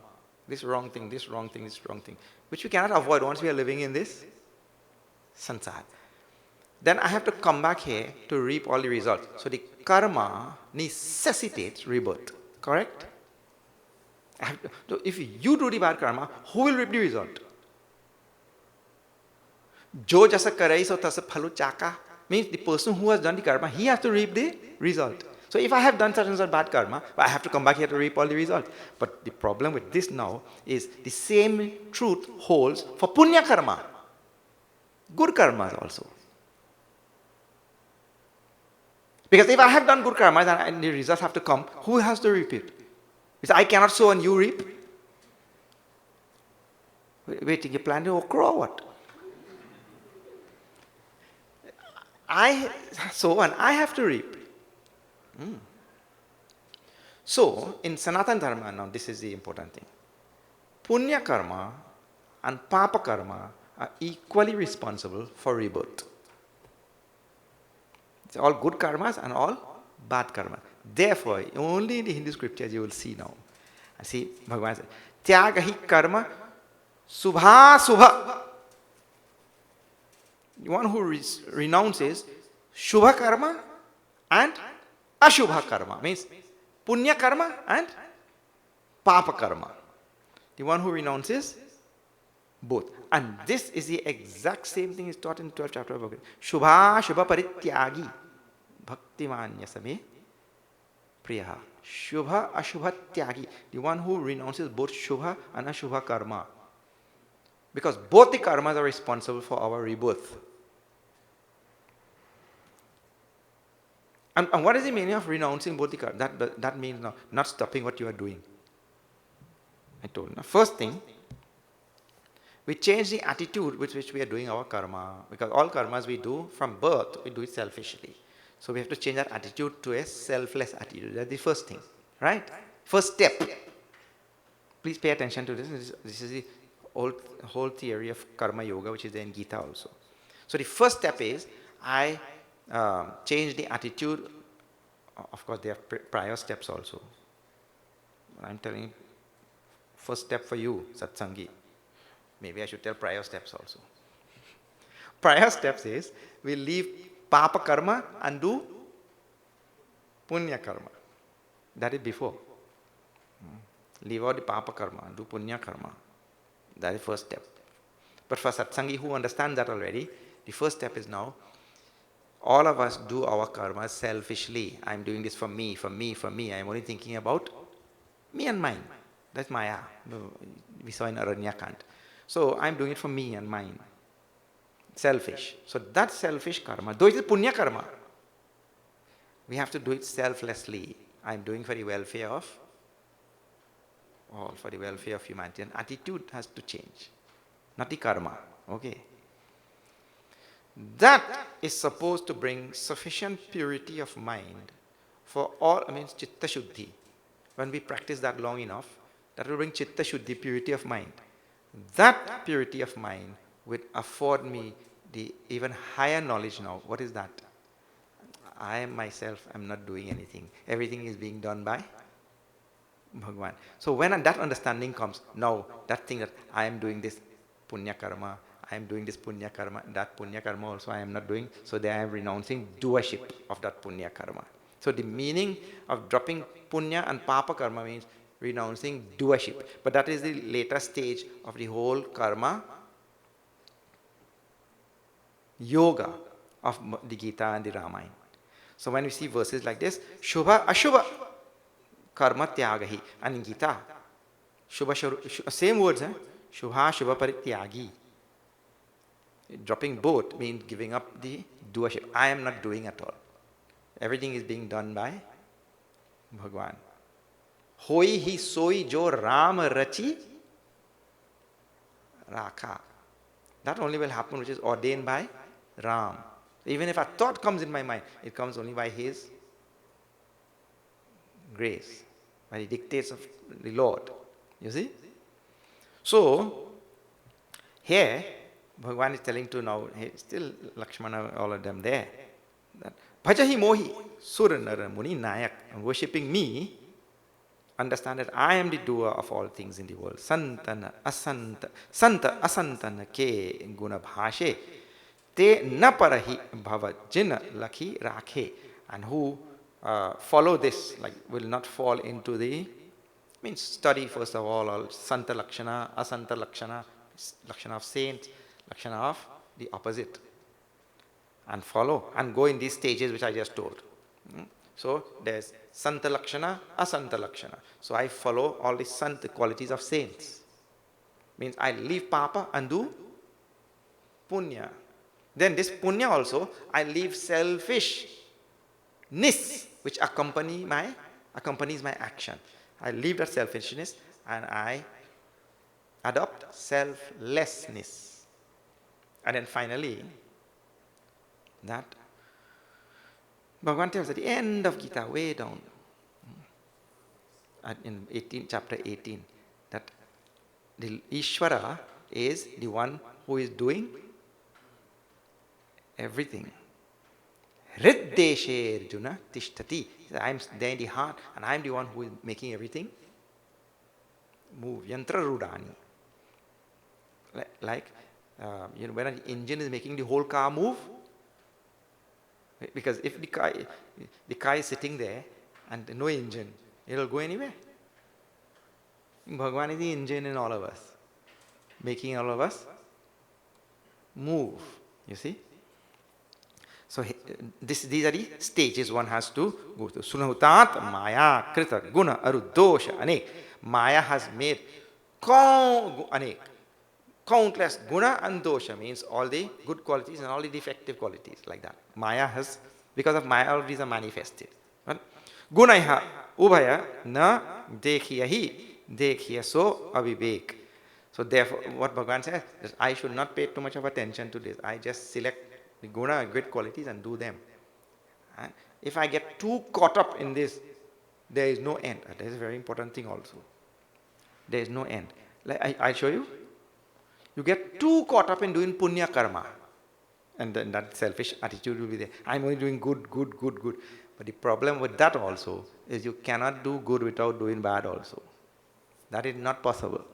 this wrong thing, this wrong thing, this wrong thing, which we cannot avoid once we are living in this sansar, then I have to come back here to reap all the results. So the karma necessitates rebirth. Correct? So if you do the bad karma, who will reap the result? Jo jasa karai so tasa phalu chaka means the person who has done the karma, he has to reap the result. So if I have done such and such bad karma, I have to come back here to reap all the results. But the problem with this now is the same truth holds for punya karma, good karmas also. Because if I have done good karmas and the results have to come, who has to reap it? Because I cannot sow and you reap. Waiting, you plan to okra or what? I sow and I have to reap. So, in Sanatana Dharma, now this is the important thing. Punya karma and papa karma are equally responsible for rebirth. It's all good karmas and all bad karma. Therefore, only in the Hindu scriptures you will see now. See, Bhagavan says, Tyagahi karma subha subha. The one who renounces shubha karma and ashubha karma, means punya karma and papa karma. The one who renounces both. And this is the exact same thing is taught in the 12th chapter of Bhagavad Gita. Shubha shubha parityagi bhakti manyasame priyaha. Shubha ashubha tyagi. The one who renounces both shubha and ashubha karma. Because both the karmas are responsible for our rebirth. And what is the meaning of renouncing both the karma? That means not stopping what you are doing. I told you. First thing, we change the attitude with which we are doing our karma. Because all karmas we do from birth, we do it selfishly. So we have to change our attitude to a selfless attitude. That's the first thing. Right? First step. Please pay attention to this. This is the whole theory of karma yoga, which is there in Gita also. So the first step is, I change the attitude. Of course, there are prior steps also. I'm telling you, first step for you, Satsangi. Maybe I should tell prior steps also. Prior steps is, we leave papa karma and do punya karma. That is before. Leave out the papa karma and do punya karma. That is first step. But for Satsangi who understand that already, the first step is now, all of us do our karma selfishly. I'm doing this for me, for me, for me. I'm only thinking about me and mine. That's Maya. We saw in Aranyakant. So I'm doing it for me and mine. Selfish. So that's selfish karma. Though it is punya karma, we have to do it selflessly. I'm doing for the welfare of all, for the welfare of humanity. And attitude has to change, not the karma. Okay. That is supposed to bring sufficient purity of mind for all, means chitta shuddhi. When we practice that long enough, that will bring chitta shuddhi, purity of mind. That purity of mind would afford me the even higher knowledge now. What is that? I myself am not doing anything. Everything is being done by Bhagwan. So when that understanding comes, now that thing that I am doing this punya karma, I am doing this punya karma, that punya karma also I am not doing, so there I am renouncing doership of that punya karma. So the meaning of dropping punya and papa karma means renouncing doership. But that is the later stage of the whole karma yoga of the Gita and the Ramayana. So when we see verses like this, Shubha Ashubha Karma Tyagahi, and in Gita, Shubha, same words, Shubha Shubha Parityagi. Dropping both means giving up the doership. I am not doing at all. Everything is being done by Bhagwan. Hoi hi soi jo Ram rachi rakha. That only will happen which is ordained by Ram. Even if a thought comes in my mind, it comes only by his grace, by the dictates of the Lord. You see? So, here, Bhagavan is telling to now, still Lakshmana, all of them there, that Bhajahi Mohi, Suranara Muni Nayak, and worshipping me, understand that I am the doer of all things in the world. Santana Asanta, Santa Asantana Ke Guna Bhashe, Te Naparahi Bhava Jina Lakhi Rakhe, and who follow this, like will not fall into the, means study first of all Santa Lakshana, Asanta Lakshana, Lakshana of saints, Lakshana of the opposite, and follow and go in these stages which I just told. So there's Santa Lakshana, Asanta Lakshana. So I follow all the Santa qualities of saints. Means I leave Papa and do Punya. Then this Punya also, I leave selfishness which accompanies my action. I leave that selfishness and I adopt selflessness. And then finally, that Bhagavan tells at the end of Gita, way down, in chapter 18, that the Ishvara is the one who is doing everything. Hriddeshe Arjuna Tishtati. I am there in the heart and I am the one who is making everything move. Yantra Rudani. Like when an engine is making the whole car move, because if the car is sitting there and no engine, it will go anywhere. Bhagavan is the engine in all of us, making all of us move. You see? So these are the stages one has to go through. Sunahutat Maya Krita Guna Arudosha Anek. Maya has made countless guna and dosha, means all the good qualities and all the defective qualities, like that. Maya has, because of Maya, all these are manifested. Gunaiha ubhaya na dekhiyahi dekhiya so avivek. So therefore, what Bhagavan says is, I should not pay too much of attention to this. I just select the guna, good qualities, and do them. And if I get too caught up in this, there is no end. That is a very important thing also. There is no end. Like I'll show you. You get too caught up in doing punya karma, and then that selfish attitude will be there. I'm only doing good. But the problem with that also is you cannot do good without doing bad also. That is not possible.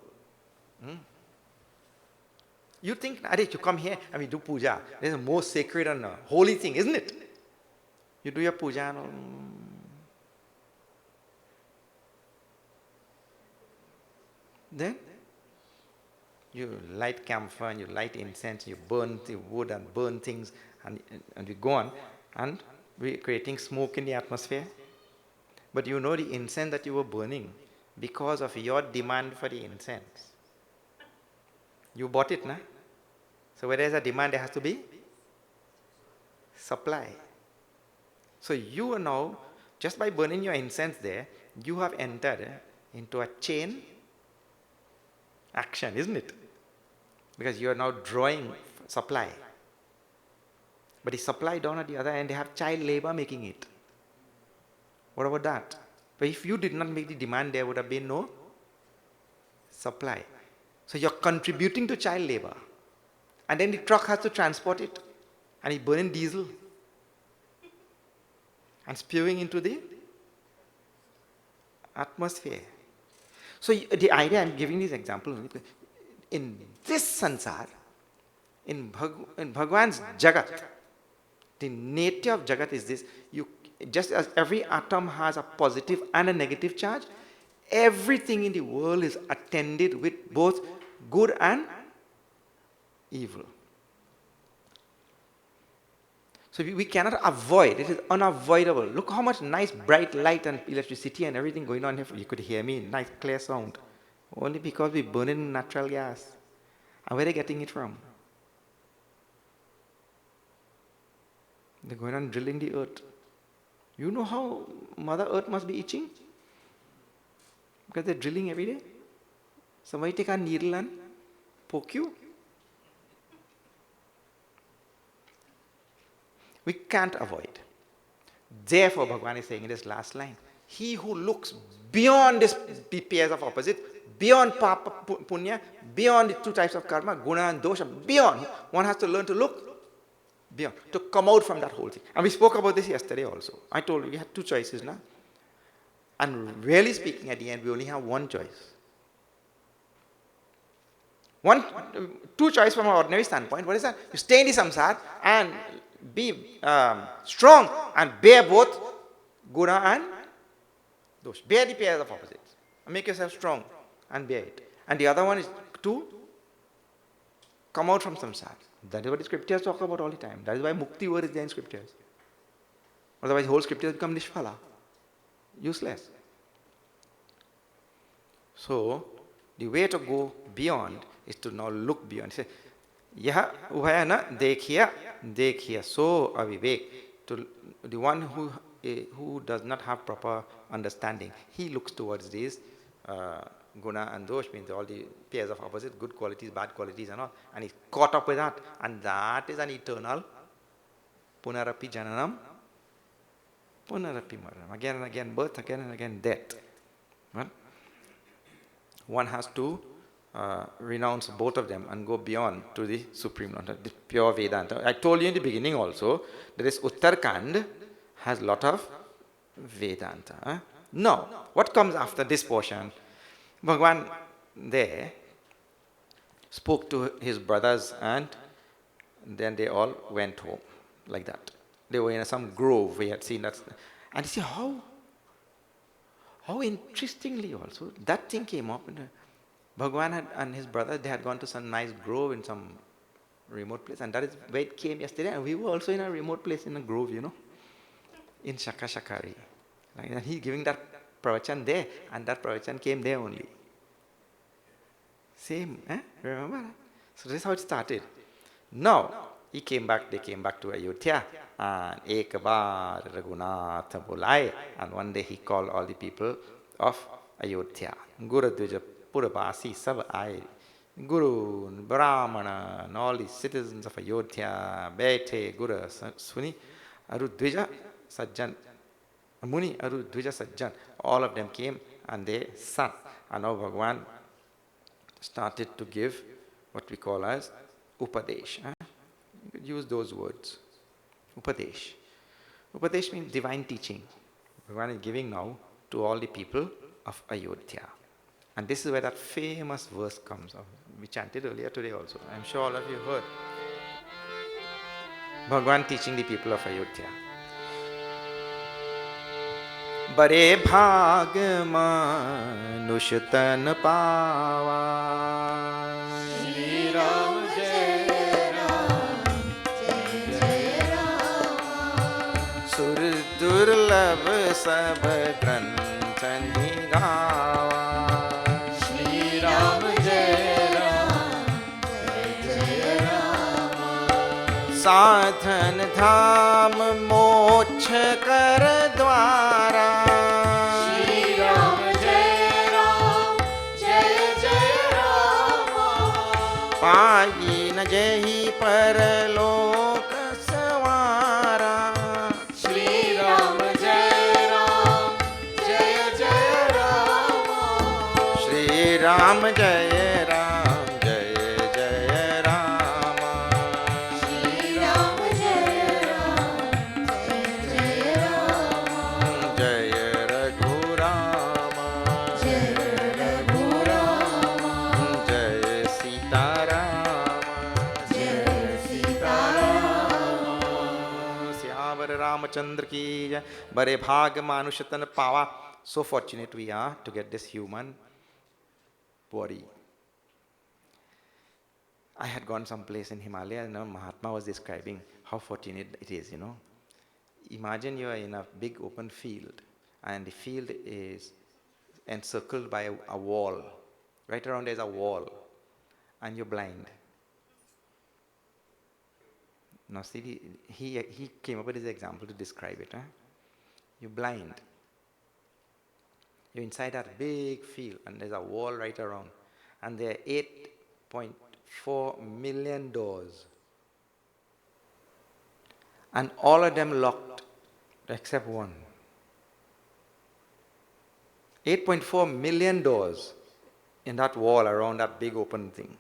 You think, Ari, you come here and we do puja. This is the most sacred and holy thing, isn't it? You do your puja and all. Then you light camphor and you light incense, you burn the wood and burn things, and we go on, and we're creating smoke in the atmosphere. But you know the incense that you were burning because of your demand for the incense. You bought it, na? So where there is a demand, there has to be supply. So you are now, just by burning your incense there, you have entered into a chain action, isn't it? Because you are now drawing supply. But the supply down at the other end, they have child labor making it. What about that? But if you did not make the demand, there would have been no supply. So you're contributing to child labor. And then the truck has to transport it. And it's burning diesel. And spewing into the atmosphere. So the idea, I'm giving this example, in this sansar, in Bhagwan's Jagat, the nature of Jagat is this, just as every atom has a positive and a negative charge, everything in the world is attended with both good and evil. So we cannot avoid, it is unavoidable. Look how much nice bright light and electricity and everything going on here. You could hear me, nice clear sound. Only because we burn in natural gas. And where are they getting it from? They're going on drilling the earth. You know how Mother Earth must be itching? Because they're drilling every day. Somebody take a needle and poke you. We can't avoid. Therefore, Bhagavan is saying in this last line, he who looks beyond these pairs of opposites, beyond papa, punya, beyond the two types of karma, guna and dosha, beyond, one has to learn to look beyond, to come out from that whole thing. And we spoke about this yesterday also. I told you we had two choices now. And really speaking, at the end, we only have one choice. Two choices from an ordinary standpoint. What is that? You stay in the samsara and be strong and bear both guna and dosh. Bear the pairs of opposites. And make yourself strong and bear it. And the other one is to come out from samsara. That is what the scriptures talk about all the time. That is why mukti word is there in scriptures. Otherwise, whole scriptures become nishphala. Useless. So, the way to go beyond is to now look beyond. Say, Yaha ubhayana dekhiya so avivek. To the one who does not have proper understanding, he looks towards these guna and dosh, means all the pairs of opposites, good qualities, bad qualities and all, and he's caught up with that, and that is an eternal punarapi jananam, punarapi maranam, again and again birth, again and again death. Right? One has to renounce both of them and go beyond to the Supreme Lord, the pure Vedanta. I told you in the beginning also, that this Uttarkand has a lot of Vedanta. Now, what comes after this portion? Bhagavan there spoke to his brothers and then they all went home like that. They were in some grove, we had seen that. And you see how interestingly also that thing came up. Bhagavan and his brother, they had gone to some nice grove in some remote place, and that is where it came yesterday. And we were also in a remote place in a grove, in Shakashakari. Like, and he's giving that pravachan there, and that pravachan came there only. Same, remember? So this is how it started. Now, they came back to Ayodhya, and Ekabar Raghunatha Bulai, and one day he called all the people of Ayodhya. Guru Dvija Purabasi Sab Ai. Guru, Brahmana, and all the citizens of Ayodhya, Bete, Guru, Suni, Arudvija, Sajjan, Muni, Arudvija, Sajjan, all of them came and they sat. And now Bhagavan started to give what we call as Upadesh. You could use those words. Upadesh. Upadesh means divine teaching. Bhagavan is giving now to all the people of Ayodhya. And this is where that famous verse comes up. We chanted earlier today also. I'm sure all of you heard. Bhagavan teaching the people of Ayodhya. Bare bhag manush tan pawa. Shri Ram Jai Ram, Jai Jai Ram. Sur durlabh sab granth gawa. साधन धाम मोक्ष कर द्वारा श्री राम जय जय राम पाई न जेहि परलोक सवारा श्री राम जय जय राम श्री राम जय राम जय जय राम श्री राम जय जय राम जय रघुराम जय रघुराम जय सीताराम जय सीताराम सियावर रामचंद्र की जय बड़े भाग मानुष तन पावा so fortunate we are to get this human body. I had gone someplace in Himalaya and Mahatma was describing how fortunate it is, Imagine you are in a big open field and the field is encircled by a wall. Right around there is a wall and you're blind. Now see, he came up with this example to describe it. You're blind. You're inside that big field and there's a wall right around. And there are 8.4 million doors. And all of them locked except one. 8.4 million doors in that wall around that big open thing.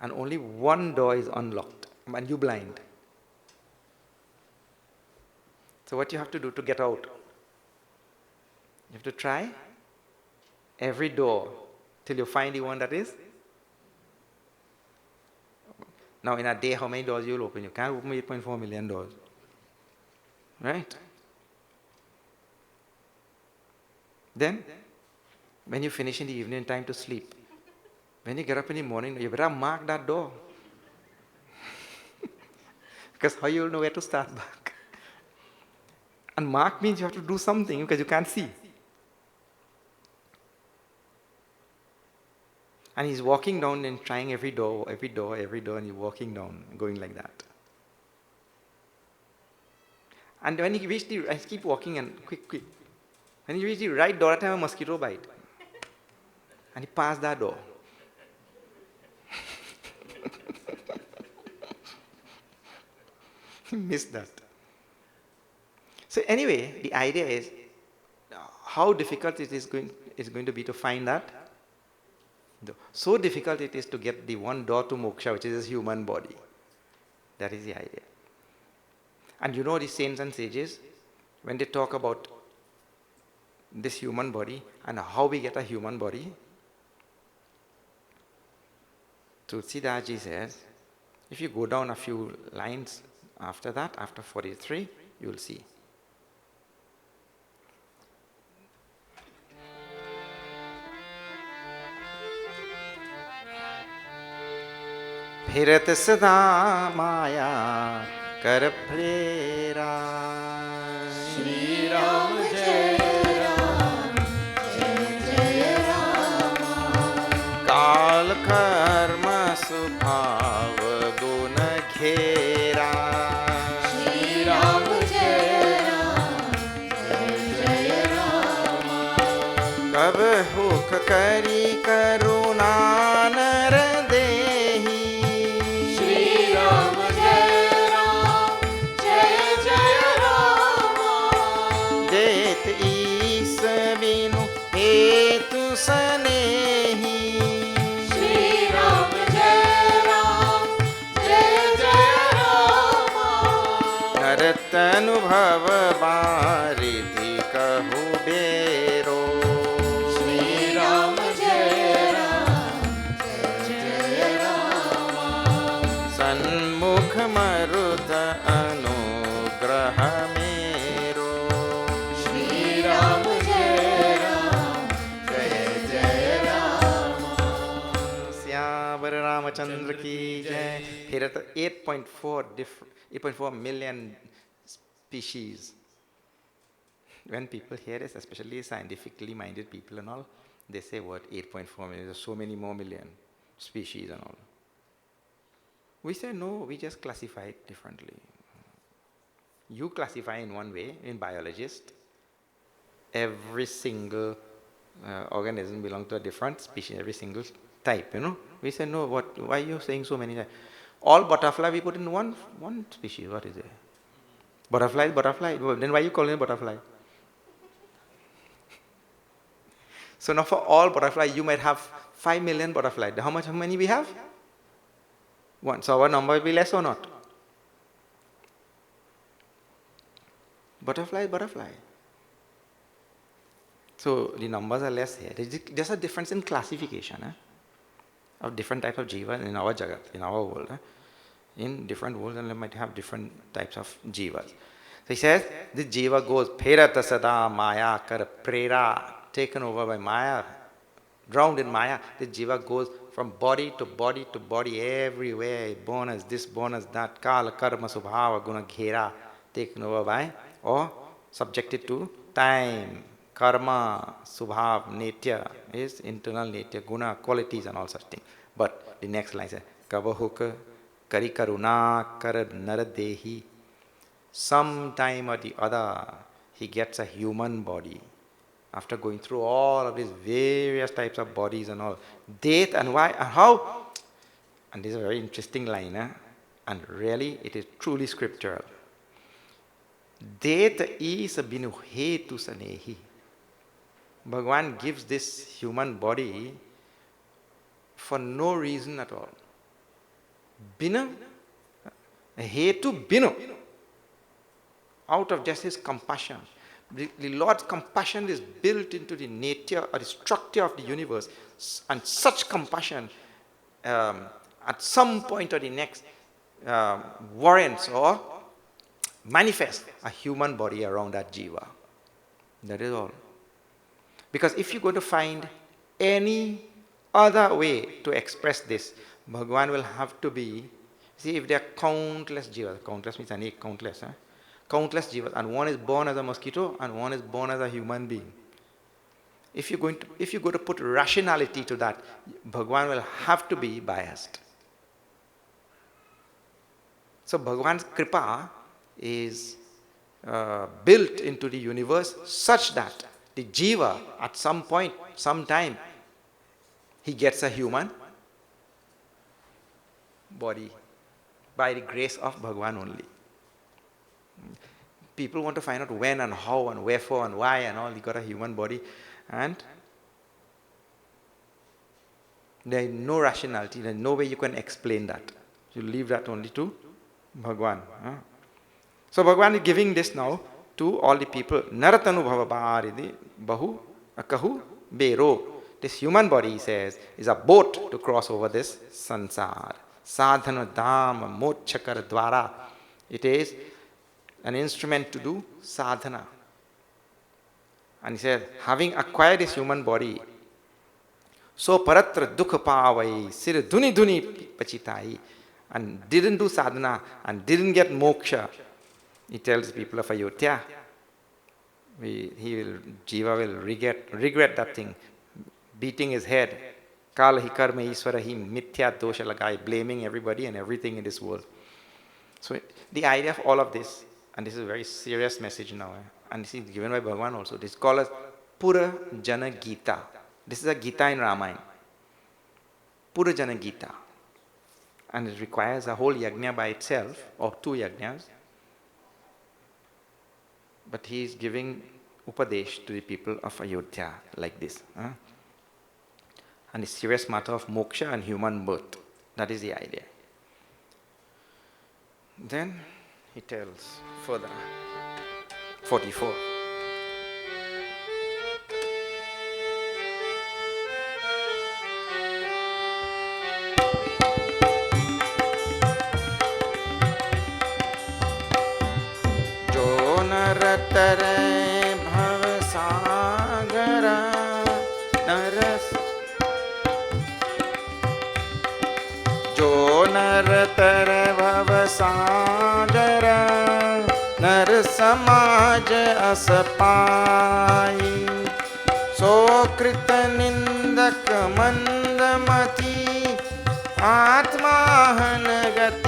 And only one door is unlocked. And you're blind. So what you have to do to get out? You have to try every door till you find the one that is. Now in a day, how many doors you'll open? You can't open 8.4 million doors. Right? Then, when you finish in the evening, time to sleep. When you get up in the morning, you better mark that door. Because how you'll know where to start back? And mark means you have to do something because you can't see. And he's walking down and trying every door, and he's walking down, going like that. And when he reached I keep walking and quick. When he reached the right door, that time a mosquito bite. And he passed that door. He missed that. So anyway, the idea is how difficult it is going to be to find that. So difficult it is to get the one door to moksha, which is this human body. That is the idea. And the saints and sages, when they talk about this human body and how we get a human body, Tulsidaji says, if you go down a few lines after that, after 43, you will see. फिरत सदा माया कर प्रेरा श्री राम जय जय राम काल कर्म स्वभाव गुण घेरा श्री राम जय राम कब हुक करी करुणा नर देही श्री राम जय राम देत ईस बिनु हेतु सनेही श्री राम जय राम नरतनुभव बारिधि कहु बेरो श्री राम जय राम सन्मुख मरुत अनुग्रह मेरो श्री राम जय राम श्यावर रामचंद्र की जय. Here are the 8.4 million species. When people hear this, especially scientifically minded people and all, they say what 8.4 million, there's so many more million species and all. We say no, we just classify it differently. You classify in one way, in biologist. Every single organism belongs to a different species, every single type, We say no, why are you saying so many types? All butterfly we put in one species, what is it? Butterfly is butterfly. Then why you calling it butterfly? So now for all butterfly, you might have 5 million butterflies. How many we have? 1. So our number will be less or not? Butterfly is butterfly. So the numbers are less here. There's a difference in classification of different types of jivas in our jagat, in our world. In different worlds, and they might have different types of jivas. So he says, this jiva goes, Perata sada maya kar prera, taken over by maya, drowned in maya. This jiva goes from body to body to body, everywhere, born as this, born as that, kala karma subhava guna ghera, taken over by, or subjected to time. Karma, subhav, natya is internal nature, guna, qualities and all such things. But the next line says, Kavahuk kari karuna kar naradehi. Sometime or the other, he gets a human body. After going through all of these various types of bodies and all. Date and why and how? And this is a very interesting line. And really, it is truly scriptural. Det is binu hetu sanehi. Bhagavan gives this human body for no reason at all. Bina, hetu binu. Out of just his compassion. The Lord's compassion is built into the nature or the structure of the universe. And such compassion, at some point or the next, warrants or manifests a human body around that jiva. That is all. Because if you're going to find any other way to express this, Bhagavan will have to be, see, if there are countless jivas, countless means anek, countless, countless jivas, and one is born as a mosquito and one is born as a human being. If you're going to put rationality to that, Bhagavan will have to be biased. So Bhagavan's kripa is built into the universe such that the jiva, at some point, some time, he gets a human body by the grace of Bhagavan only. People want to find out when and how and wherefore and why and all. He got a human body, and there is no rationality. There is no way you can explain that. You leave that only to Bhagavan. So Bhagavan is giving this now to all the people. Naratanu bhavabaridi bahu akahu bero. This human body, he says, is a boat to cross over this sansar. Sadhana dham mochakar dwara. It is an instrument to do sadhana. And he says, having acquired this human body, so paratra dukha pavai sir dhuni dhuni pachitai, and didn't do sadhana and didn't get moksha, he tells the people of Ayodhya, Jiva will regret that thing, beating his head, kala hi karma iswarahi mithya dosha lagai, blaming everybody and everything in this world. So the idea of all of this, and this is a very serious message now, and this is given by Bhagavan also, this is called as Pura Jana Gita. This is a Gita in Ramayana. Pura Jana Gita. And it requires a whole yajna by itself, or 2 yajnas. But he is giving upadesh to the people of Ayodhya like this. And the serious matter of moksha and human birth. That is the idea. Then he tells further, 44. Tare bhav sagara naras jo nar tare bhav sagara nar samaj asapai so krita nindak mandamati atmahan gat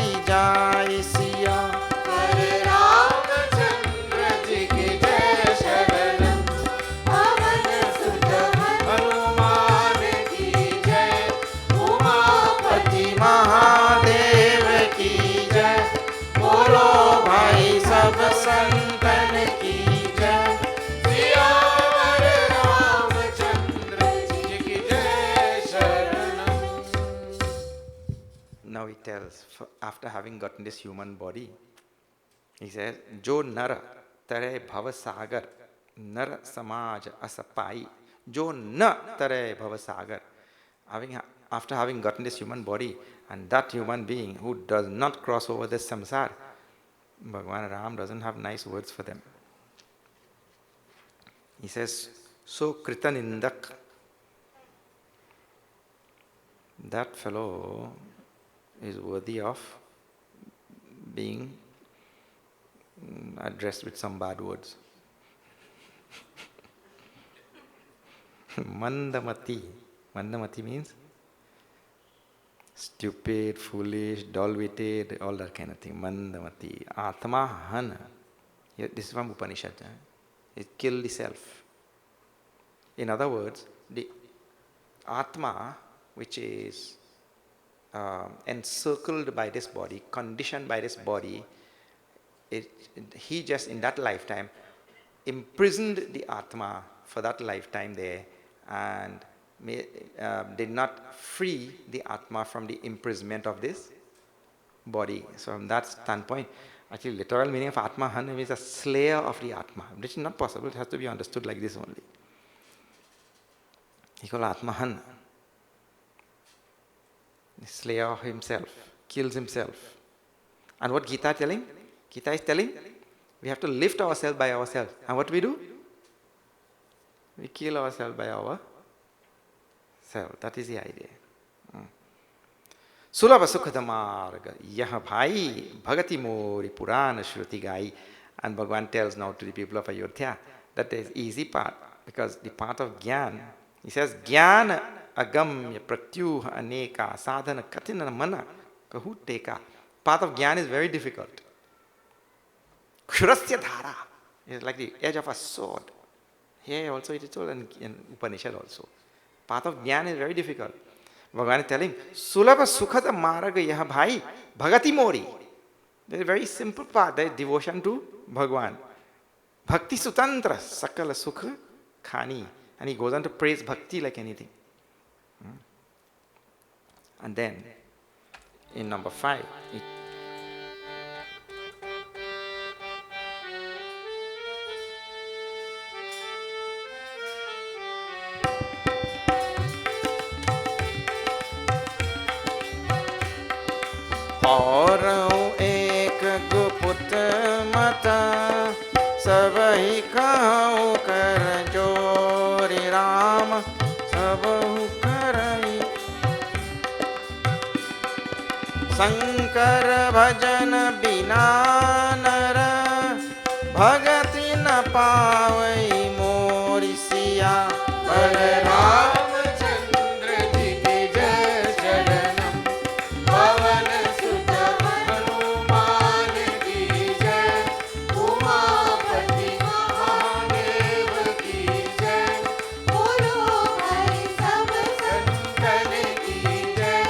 Now he tells, after having gotten this human body, he says, Jo nara tare bhava sagar, nara samaj asapai, jo na tare bhava sagar. After having gotten this human body, and that human being who does not cross over this samsara, Bhagavan Ram doesn't have nice words for them. He says, so kritanindak, that fellow is worthy of being addressed with some bad words. Mandamati. Mandamati means stupid, foolish, dull-witted, all that kind of thing. Mandamati. Atma hana. This is from Upanishad. It killed the self. In other words, the Atma, which is encircled by this body, conditioned by this body, he just in that lifetime imprisoned the Atma for that lifetime there and did not free the Atma from the imprisonment of this body. So from that standpoint, actually literal meaning of Atma Han is a slayer of the Atma, which is not possible. It has to be understood like this only. He called Atma Han. The slayer of himself, kills himself. And what Gita telling? Gita is telling, we have to lift ourselves by ourselves. And what we do? We kill ourselves by ourselves. That is the idea. Sulabha sukhada marga, yaha bhai, bhagati mori purana shruti gai. And Bhagavan tells now to the people of Ayodhya that there is easy part, because the part of Gyan, he says, Gyana agamya pratyuha aneka sadhana katina mana kahuteka. Path of Gyan is very difficult. Kshurasya dhara is like the edge of a sword. Here also it is told in Upanishad also. Path of Gyan is very difficult. Bhagavan is telling, Sulabha sukhada maraga yaha bhai, bhagati mori. There is a very simple path, there is devotion to Bhagavan. Bhakti sutantra, sakala sukha khani. And he goes on to praise bhakti like anything. And then, in number 5, और एक गुपुत मता सब ही खाओ कर जोरी राम सब करई शंकर भजन बिना नर भगति न पावई मोरी सिया पर रामचंद्र जी की जय चरणम पवन सुत हनुमान की जय उमापति महादेव की जय बोलो भाई सब संतन की जय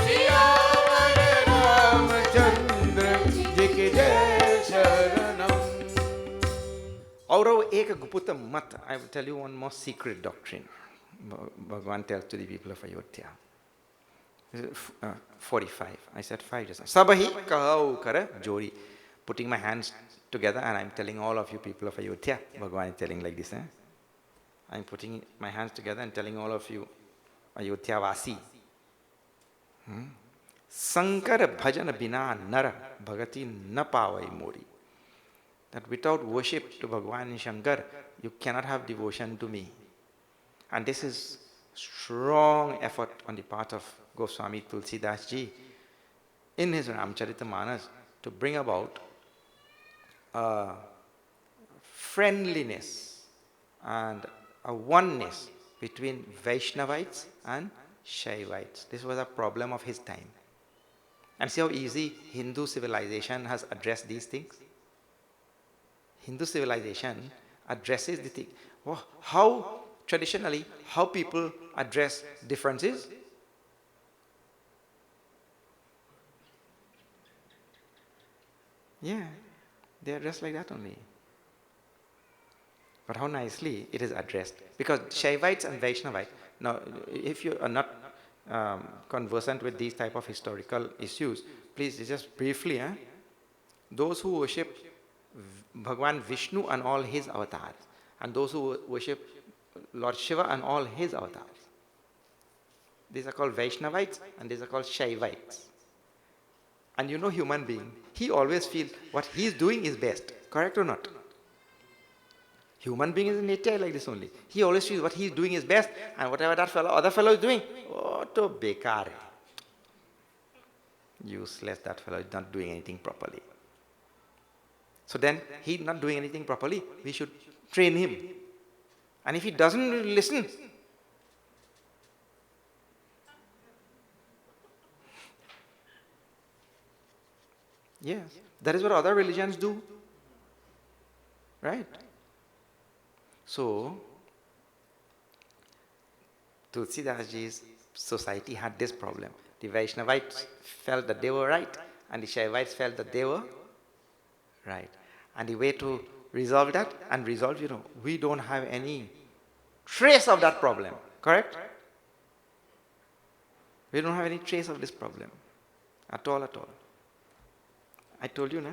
सियावर रामचंद्र जी की जय शरणम. Aurav eka guputa mat. I will tell you one more secret doctrine. Bhagavan tells to the people of Ayodhya. 45. I said 5 just now. Sabahi kahau kara jori. Putting my hands together and I'm telling all of you people of Ayodhya. Bhagavan is telling like this. I'm putting my hands together and telling all of you Ayodhya Vasi. Sankara bhajana bina nara bhagati na pavai mori. That without worship to Bhagavan and Shankar, you cannot have devotion to me. And this is strong effort on the part of Goswami Tulsidas Ji in his Ramcharitamanas to bring about friendliness and a oneness between Vaishnavites and Shaivites. This was a problem of his time. And see how easy Hindu civilization has addressed these things? Hindu civilization addresses the thing. How traditionally, how people address differences? Yeah, they address like that only. But how nicely it is addressed. Because Shaivites and Vaishnavites, now if you are not conversant with these type of historical issues, please just briefly, those who worship Bhagwan Vishnu and all his avatars, and those who worship Lord Shiva and all his avatars, these are called Vaishnavites and these are called Shaivites. And you know, human being, he always feels what he is doing is best. Correct or not? Human being is in nature like this only. He always feels what he is doing is best, and whatever that other fellow is doing, oh, to bekar hai. Useless, that fellow is not doing anything properly. So then, he not doing anything properly, we should train him. And if he doesn't listen, yes, that is what other religions do. Right? So, Tulsidas Ji's society had this problem. The Vaishnavites felt that they were right, and the Shaivites felt that they were right. And the way to resolve that, we don't have any trace of that problem. Correct? We don't have any trace of this problem. At all. I told you, na?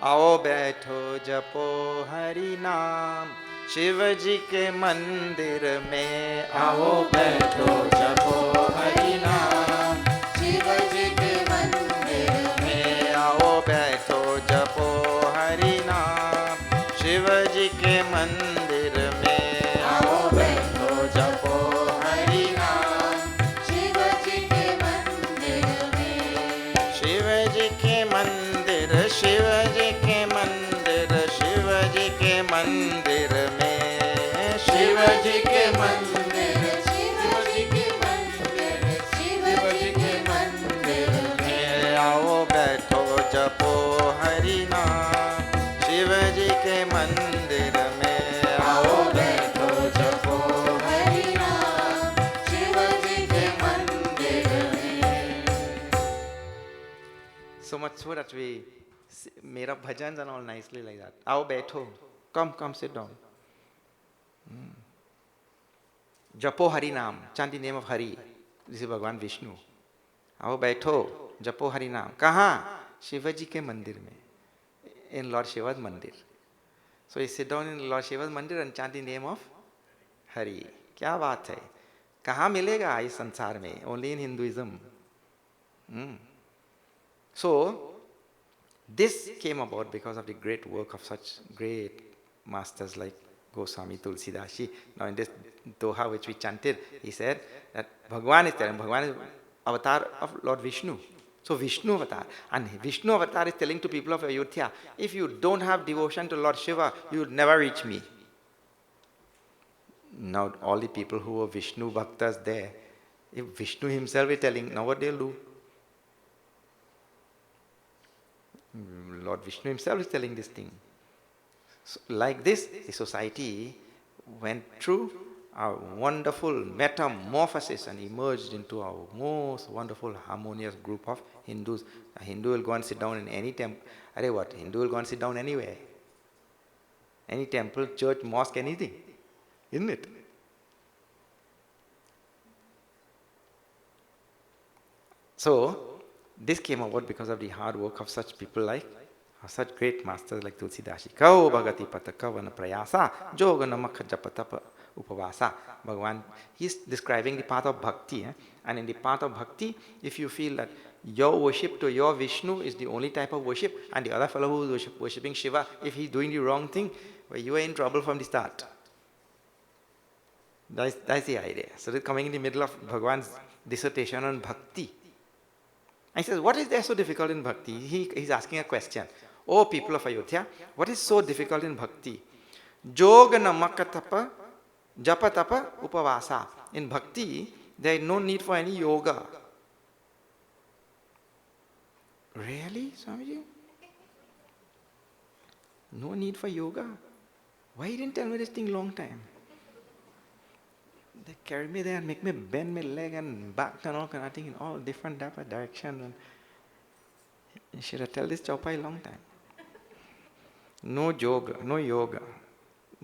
आओ बैठो जपो हरि नाम शिव जी के मंदिर में आओ बैठो जपो हरि नाम शिव जी के मंदिर में आओ बैठो जपो हरि नाम शिव जी के मंदिर में आओ बैठो जपो हरि नाम शिव जी के मंदिर में शिव जी के मंदिर शिव जी के मंदिर शिव जी के मंदिर में शिव जी के मंदिर शिव जी के मंदिर शिव जी के मंदिर में आओ बैठो जपो हरि नाम शिव जी के मंदिर में आओ बैठो जपो हरि नाम शिव जी के मंदिर में. So much so that we made up bhajans and all nicely like that. Aao baitho. Come, sit down. Japo Hari Nam, chant the name of Hari. This is Bhagwan Vishnu. Aao baitho, Japo Hari Nam. Kaha? Shivaji ke mandir mein. In Lord Shiva's mandir. So you sit down in Lord Shiva's mandir and chant the name of Hari. Kya baat hai? Kaha milega is sansar mein? Only in Hinduism. So, this came about because of the great work of such great masters like Goswami Tulsidas Ji. Now in this Doha which we chanted, he said that Bhagwan is telling, Bhagwan is avatar of Lord Vishnu. So Vishnu avatar. And Vishnu avatar is telling to people of Ayodhya, if you don't have devotion to Lord Shiva, you will never reach me. Now all the people who were Vishnu bhaktas there, if Vishnu himself is telling, now what they'll do? Lord Vishnu himself is telling this thing. So, like this, the society went through a wonderful metamorphosis and emerged into a most wonderful harmonious group of Hindus. A Hindu will go and sit down in any temple. Hindu will go and sit down anywhere. Any temple, church, mosque, anything. Isn't it? So, this came about because of the hard work of such people like, such great masters like Tulsidas Ji. Kau bhagati patakavana prayasa, jogana makha japatapa upavasa. Bhagavan, he is describing the path of bhakti. And in the path of bhakti, if you feel that your worship to your Vishnu is the only type of worship, and the other fellow who is worshipping Shiva, if he is doing the wrong thing, well, you are in trouble from the start. That's the idea. So they're coming in the middle of Bhagavan's dissertation on bhakti. And he says, what is there so difficult in bhakti? He's asking a question. Oh, people of Ayodhya, what is so difficult in bhakti? Yoga namaka tapa, japa tapa, upavasa. In bhakti, there is no need for any yoga. Really, Swamiji? No need for yoga? Why you didn't tell me this thing long time? They carry me there and make me bend my leg and back and all kind of thing in all different type of directions. And you should have told this Chaupai long time. No yoga, no yoga.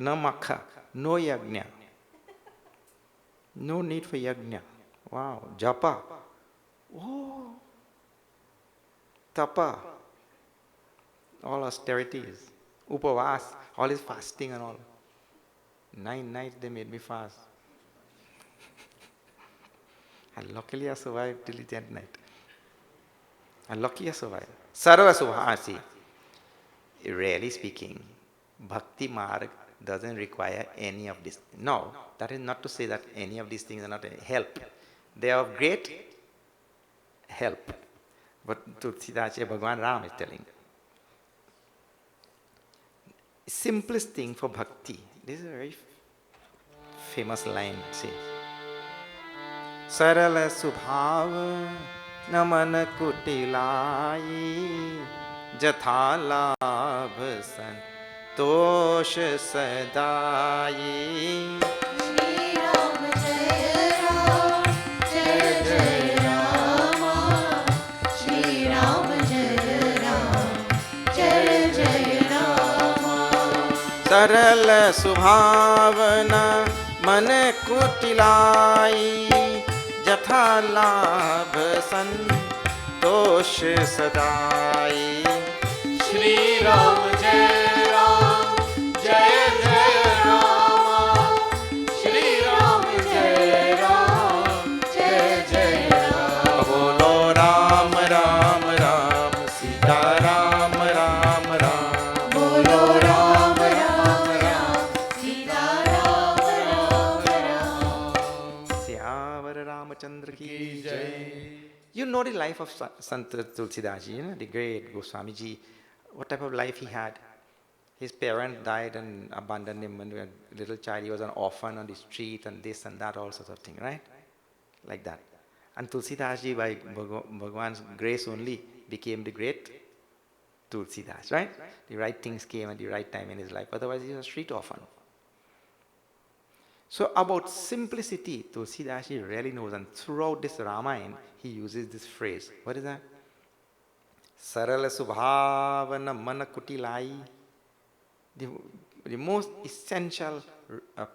no makha, no yajna. No need for yajna. Wow, japa. Oh, tapa. All austerities. Upavas, all is fasting and all. 9 nights they made me fast. And luckily I survived till the 10th night. And lucky I survived. Sarva subhasi. Really speaking, Bhakti Marg doesn't require any of this. No, that is not to say that any of these things are not a help. They are of great help. But Tulsidas Bhagwan Ram is telling. Simplest thing for bhakti. This is a very famous line. See. Sarala subhav naman kutilai jatha labh san tosh sadai. Shri Ram Jai Ram, Jai Jai Rama. Shri Ram Jai Ram, Jai Jai Rama. Sarala subhavana man kutilai jatha labh san tosh sadai. Shri Ram Jai Ram, Jai Jai Rama. Shri Ram Jai Ram, Jai Jai Rama. Bolo Ram Ram Ram Sita Ram Ram Ram. Bolo Ram Ram Ram, Sita Ram Ram Ram. Syavar Ramachandra ki jai. You know the life of Sant Tulsidas Ji, the great Goswami Ji. What type of life he had? His parents died and abandoned him when he was a little child. He was an orphan on the street and this and that, all sorts of things, right? Like that. And Tulsidas Ji, by Bhagwan's grace only, became the great Tulsidas, right? The right things came at the right time in his life. Otherwise, he was a street orphan. So about simplicity, Tulsidas Ji really knows, and throughout this Ramayana, he uses this phrase. What is that? Sarala subhavana mana kutilai. The most essential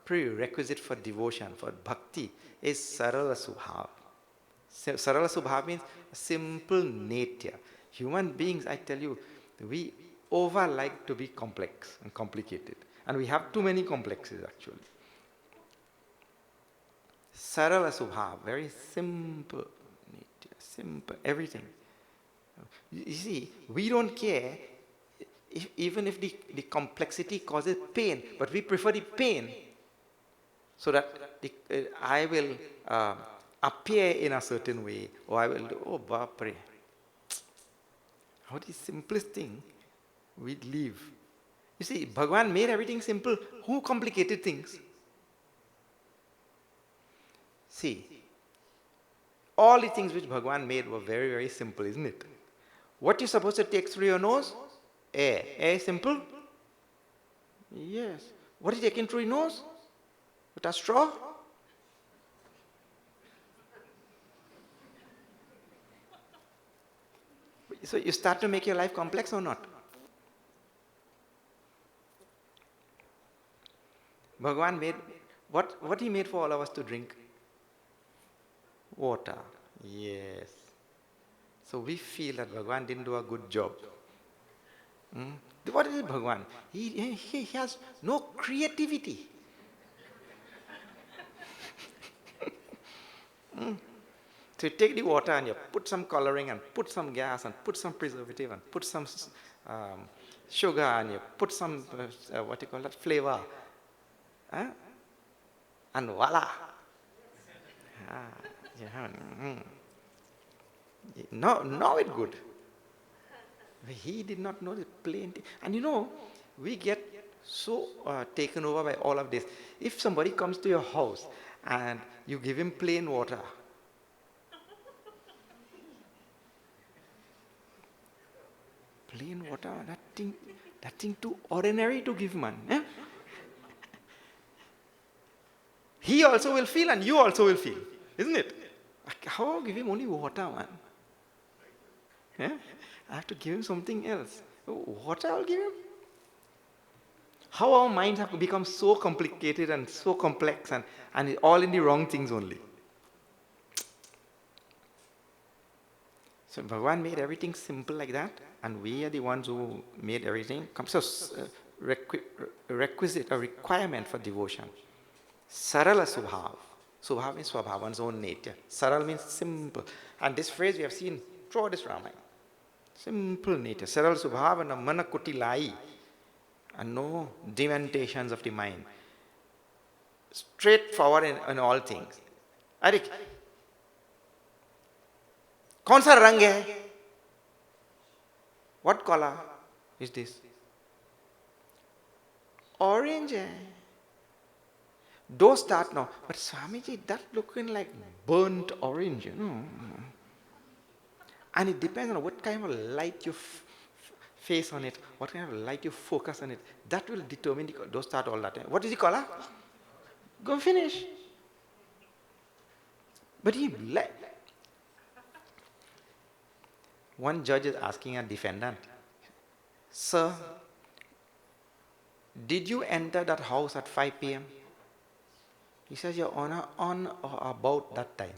prerequisite for devotion, for bhakti, is sarala subhav. Sarala subhav means simple nature. Human beings, I tell you, we over like to be complex and complicated. And we have too many complexes actually. Sarala subhav, very simple nature, simple, everything. You see, we don't care even if the complexity causes pain, but we prefer the pain so that I will appear in a certain way, or I will do, oh, bapre. How the simplest thing we live. You see, Bhagwan made everything simple. Who complicated things? See, all the things which Bhagwan made were very, very simple, isn't it? What you're supposed to take through your nose? Air. Air is simple? Yes. What is taken through your nose? With a straw? So you start to make your life complex or not? Bhagwan made, what he made for all of us to drink? Water. Yes. So we feel that Bhagwan didn't do a good job. What is Bhagwan? He has no creativity. So you take the water and you put some coloring and put some gas and put some preservative and put some sugar and you put some, flavor. And voila. Now it's good. He did not know the plain thing. And you know, we get so taken over by all of this. If somebody comes to your house and you give him plain water, plain water, that thing too ordinary to give, man. Eh? He also will feel and you also will feel, isn't it? How give him only water, man? Yeah? I have to give him something else. Water I'll give him? How our minds have become so complicated and so complex and all in the wrong things only. So Bhagavan made everything simple like that, and we are the ones who made everything come. So requisite, a requirement for devotion. Sarala Subhav. Subhav means Swabhav, one's own nature. Saral means simple. And this phrase we have seen throughout this Ramayana. Simple nature. Saral Subhav and mana kutilai. And no dementations of the mind. Straightforward in all things. Arik, कौन सा रंग है? What color is this? Orange hai. Don't start now. But Swamiji, that looking like burnt orange, you know. And it depends on what kind of light you face on it, what kind of light you focus on it. That will determine the color. Don't start all that. What is the color? Go finish. But he one judge is asking a defendant, "Sir, did you enter that house at 5 p.m.? He says, "Your Honor, on or about that time."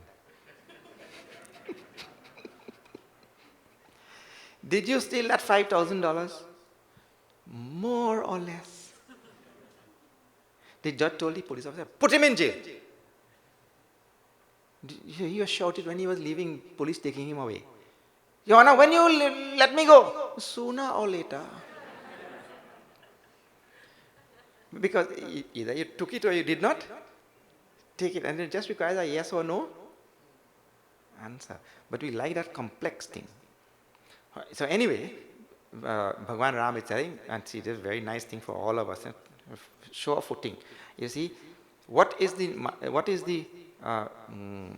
Did you steal that $5,000? More or less. The judge told the police officer, "Put him in jail." He was shouted when he was leaving, police taking him away. "Your Honor, when you let me go?" Sooner or later. Because either you took it or you did not take it. And it just requires a yes or no answer. But we like that complex thing. So anyway, Bhagavan Ram is saying, and see, this is a very nice thing for all of us, sure footing. You see, what is the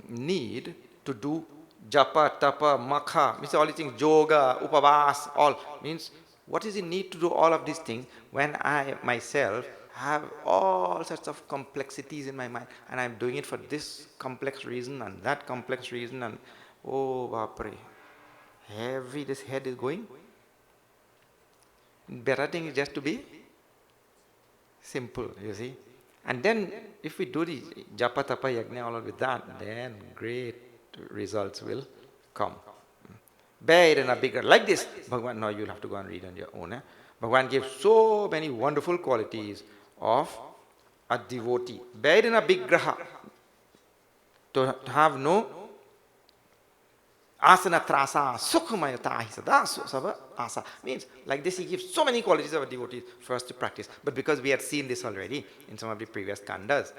need to do japa, tapa, makha, means all these things, yoga, upavas, all, means what is the need to do all of these things when I myself have all sorts of complexities in my mind, and I'm doing it for this complex reason and that complex reason, and oh Bapre, heavy this head is going. Better thing is just to be simple, you see. And then if we do the japa, tapa, yajna, all with that, then great results will come. Bear it in a bigger, like this. Bhagavan, no, you'll have to go and read on your own. Bhagavan gives so many wonderful qualities of a devotee. Bear it in a big graha. To have no asana trasa, sukhamayata hisada sava asa. Means, like this, he gives so many qualities of a devotee for us to practice. But because we had seen this already in some of the previous kandas,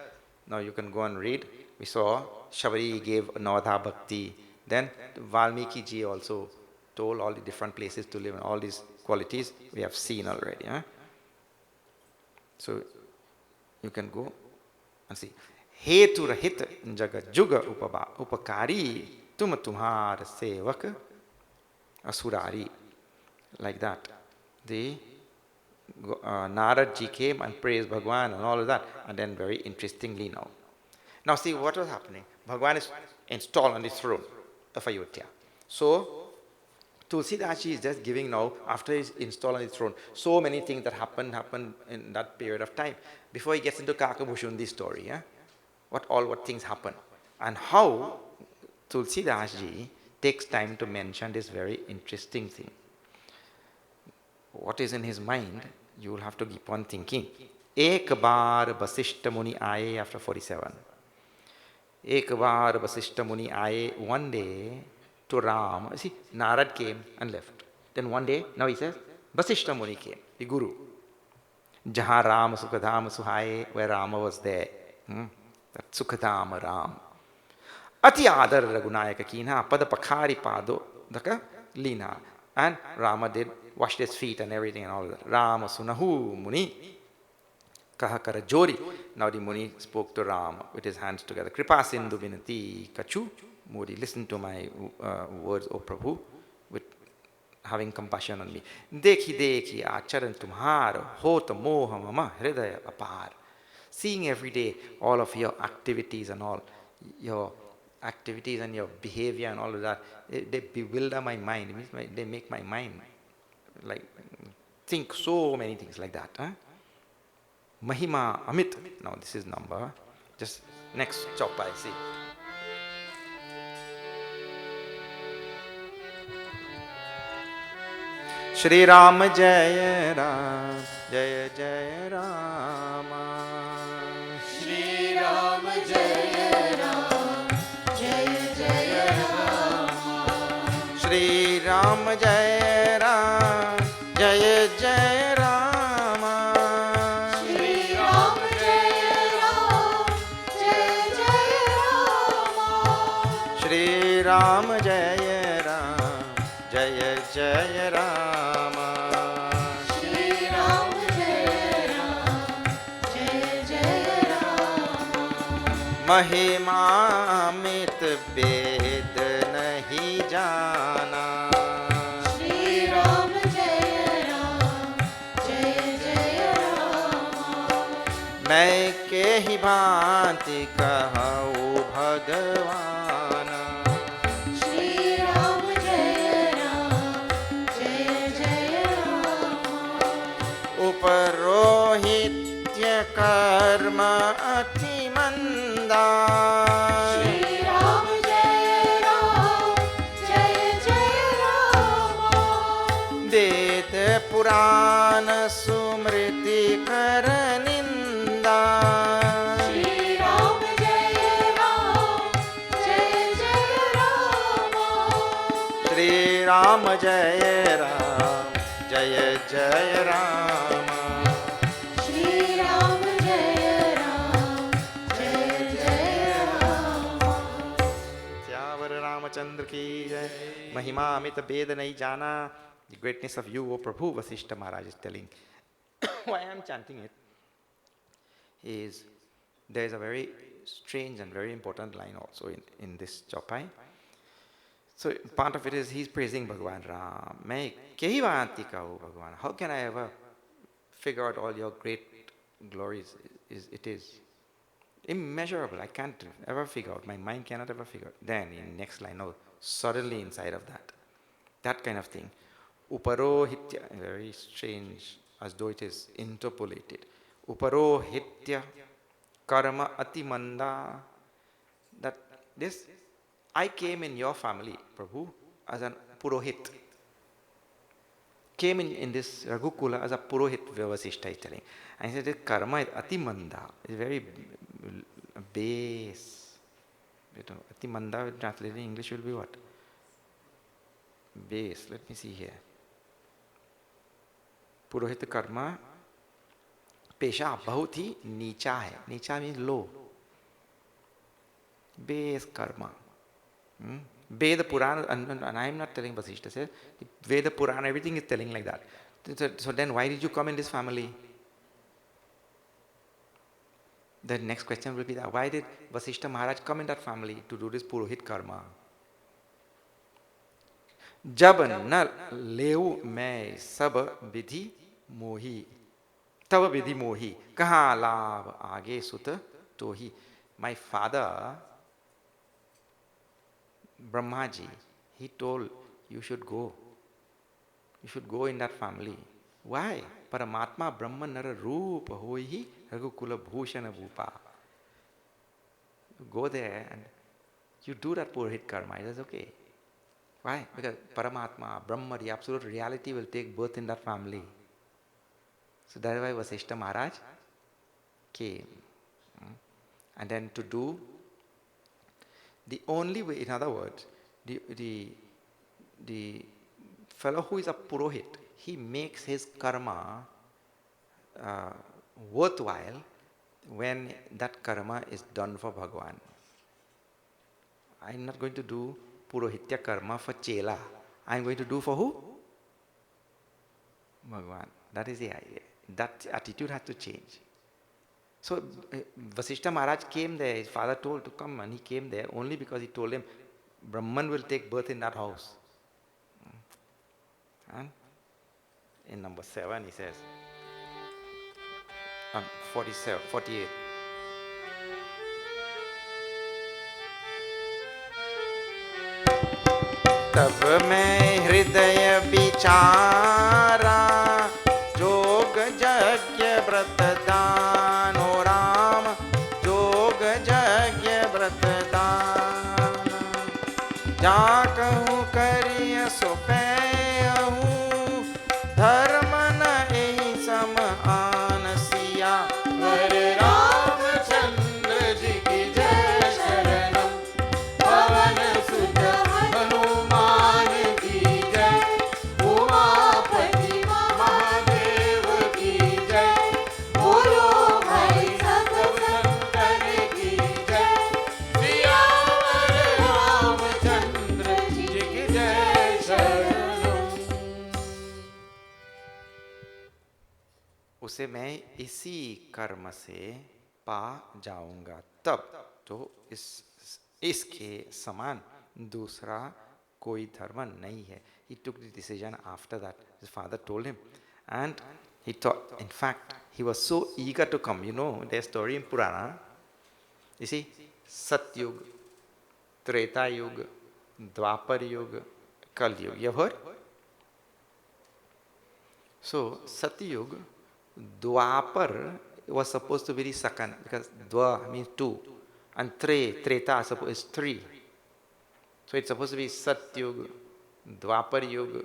now you can go and read. We saw Shabari gave Navadha Bhakti. Then Valmiki ji also told all the different places to live, and all these qualities we have seen already. So you can go and see. Hetu rahit jagat juga upakari tum tumhar sevak asurari. Like that. The Narad ji came and praised Bhagwan and all of that. And then very interestingly now see what was happening. Bhagwan is installed on the throne of Ayodhya. So Tulsidas ji is just giving now, after he's installed on the throne, so many things that happened in that period of time. Before he gets into Kakabhushundi story, what things happen. And how Tulsidas ji takes time to mention this very interesting thing. What is in his mind, you will have to keep on thinking. Ek baar Vasishta Muni aaye after 47. Ek baar Vasishta Muni aaye, one day to Ram. See, Narad came and left. Then one day, now he says, Vasishta Muni came, the Guru. Jaha Ram Sukhadham Suhaye, where Rama was there. That Sukhadham Ram. Ati Adar Raghunayaka Kina, Pada Pakhari Pado, Daka Lina. And Rama did, washed his feet and everything and all that. Rama Sunahu Muni. Kahakara Jori. Now the Muni spoke to Ram with his hands together. Kripa Sindhu Vinati Kachu. Modi, listen to my words, O Prabhu, with having compassion on me. Dekhi acharan tumhar hota moha mama hridaya apar. Seeing every day all of your activities and all, your activities and your behavior and all of that, they bewilder my mind. It means they make my mind like think so many things like that. Mahima Amit. Now this is number. Just next choppa, I see. Shri Ram Jaya Ram, Jaya Jaya Rama. Shri Ram Jaya Ram, Jaya Jaya Rama. Shri Ram Jaya Ram, Jaya Jaya Rama. Shri Ram Jaya Ram, Jaya Jaya Rama. Shri Ram Jaya Ram, Jaya Jaya Rama. Shri Ram Jaya Ram, Jaya Jaya Rama. महिमा अमित वेद नहीं जाना. Shri Ram Jaya Ram, Jaya Jaya Rama. मैं के ही भांति कहूँ भगवान. Shri Ram Jaya Ram, Jaya Jaya Rama. उपरोहित्य कर्म अति मंदा. Shri Ram Jaya Ram, Jaya Jaya Rama. Veda Purana सुमृति कर निंदा. Shri Ram Jaya Ram, Jaya Jaya Rama. Shri Ram जय राम, जय जय Ram. Shri Ram Jaya Ram, Jaya Jaya Rama. श्यावर Ramchandra की जय. महिमा अमित भेद नहीं जाना. The greatness of you, O Prabhu, Vasishta Maharaj is telling. Why I am chanting it is there is a very strange and very important line also in this chopai. So part of it is he's praising Bhagavan Ram. Main kehi vaanti kahu Bhagavan. How can I ever figure out all your great glories? It is immeasurable. I can't ever figure out. My mind cannot ever figure out. Then in next line, no, suddenly inside of that kind of thing. Uparohitya, very strange, as though it is interpolated. Uparohitya karma atimanda. That this, I came in your family, Prabhu, as an purohit. Came in this Raghukula as a purohit, Vasishta is telling. And he said, that karma is atimanda, is very base. Atimanda translated in English will be what? Base. Let me see here. पुरोहित कर्म पेशा बहुत ही नीचा है. नीचा means low. Base कर्म. Veda Purana, and I am not telling Vasishta, says Veda Purana, everything is telling like that. So then why did you come in this family? The next question will be that why did Vasishta Maharaj come in that family to do this Purohit karma? जब न लेऊ मैं सब विधि मोही तब विधि मोही कहाँ लाभ आगे सुत तो ही. My father Brahmaji, he told you should go in that family. Why? Paramatma Brahma Nara Rupa Hoihi Raghukula Bhushana Bhupa. Go there and you do that Purohit karma. It is okay. Why? Because Paramatma, Brahma, the absolute reality will take birth in that family. So that is why Vasishta Maharaj came. And then to do the only way, in other words, the fellow who is a Purohit, he makes his karma worthwhile when that karma is done for Bhagavan. I am not going to do Purohitya karma for Chela. I am going to do for who? Bhagavan. That is the idea. That attitude has to change. So Vasishta Maharaj came there. His father told to come, and he came there only because he told him Brahman will take birth in that house. And in number 7 he says, 48. तब मैं हृदय विचारा जोग यज्ञ व्रत दान व्रत दान जा कहूँ करिय सो पैहूँ धर्म न एहि सम आन सिया वर रामचंद्र जी की जय शरणम पवन सुत हनुमान की जय उमापति महादेव की जय बोलो भाई सब संतन की जय सियावर रामचंद्र जी की जय शरणम। उसे मैं इसी कर्म से पा जाऊंगा तब तो इसके समान दूसरा कोई धर्म नहीं है. He took the decision after that. His father told him, and he thought, in fact, he was so eager to come. You know their story in Purana. You see, Satyug, Treta Yuga, Dwapar Yuga, Kali Yuga. You have heard? So, Satyug, Dwapar was supposed to be the second, because Dwa means two, and Treta is three. So it's supposed to be Satyug, Dwapar Yuga,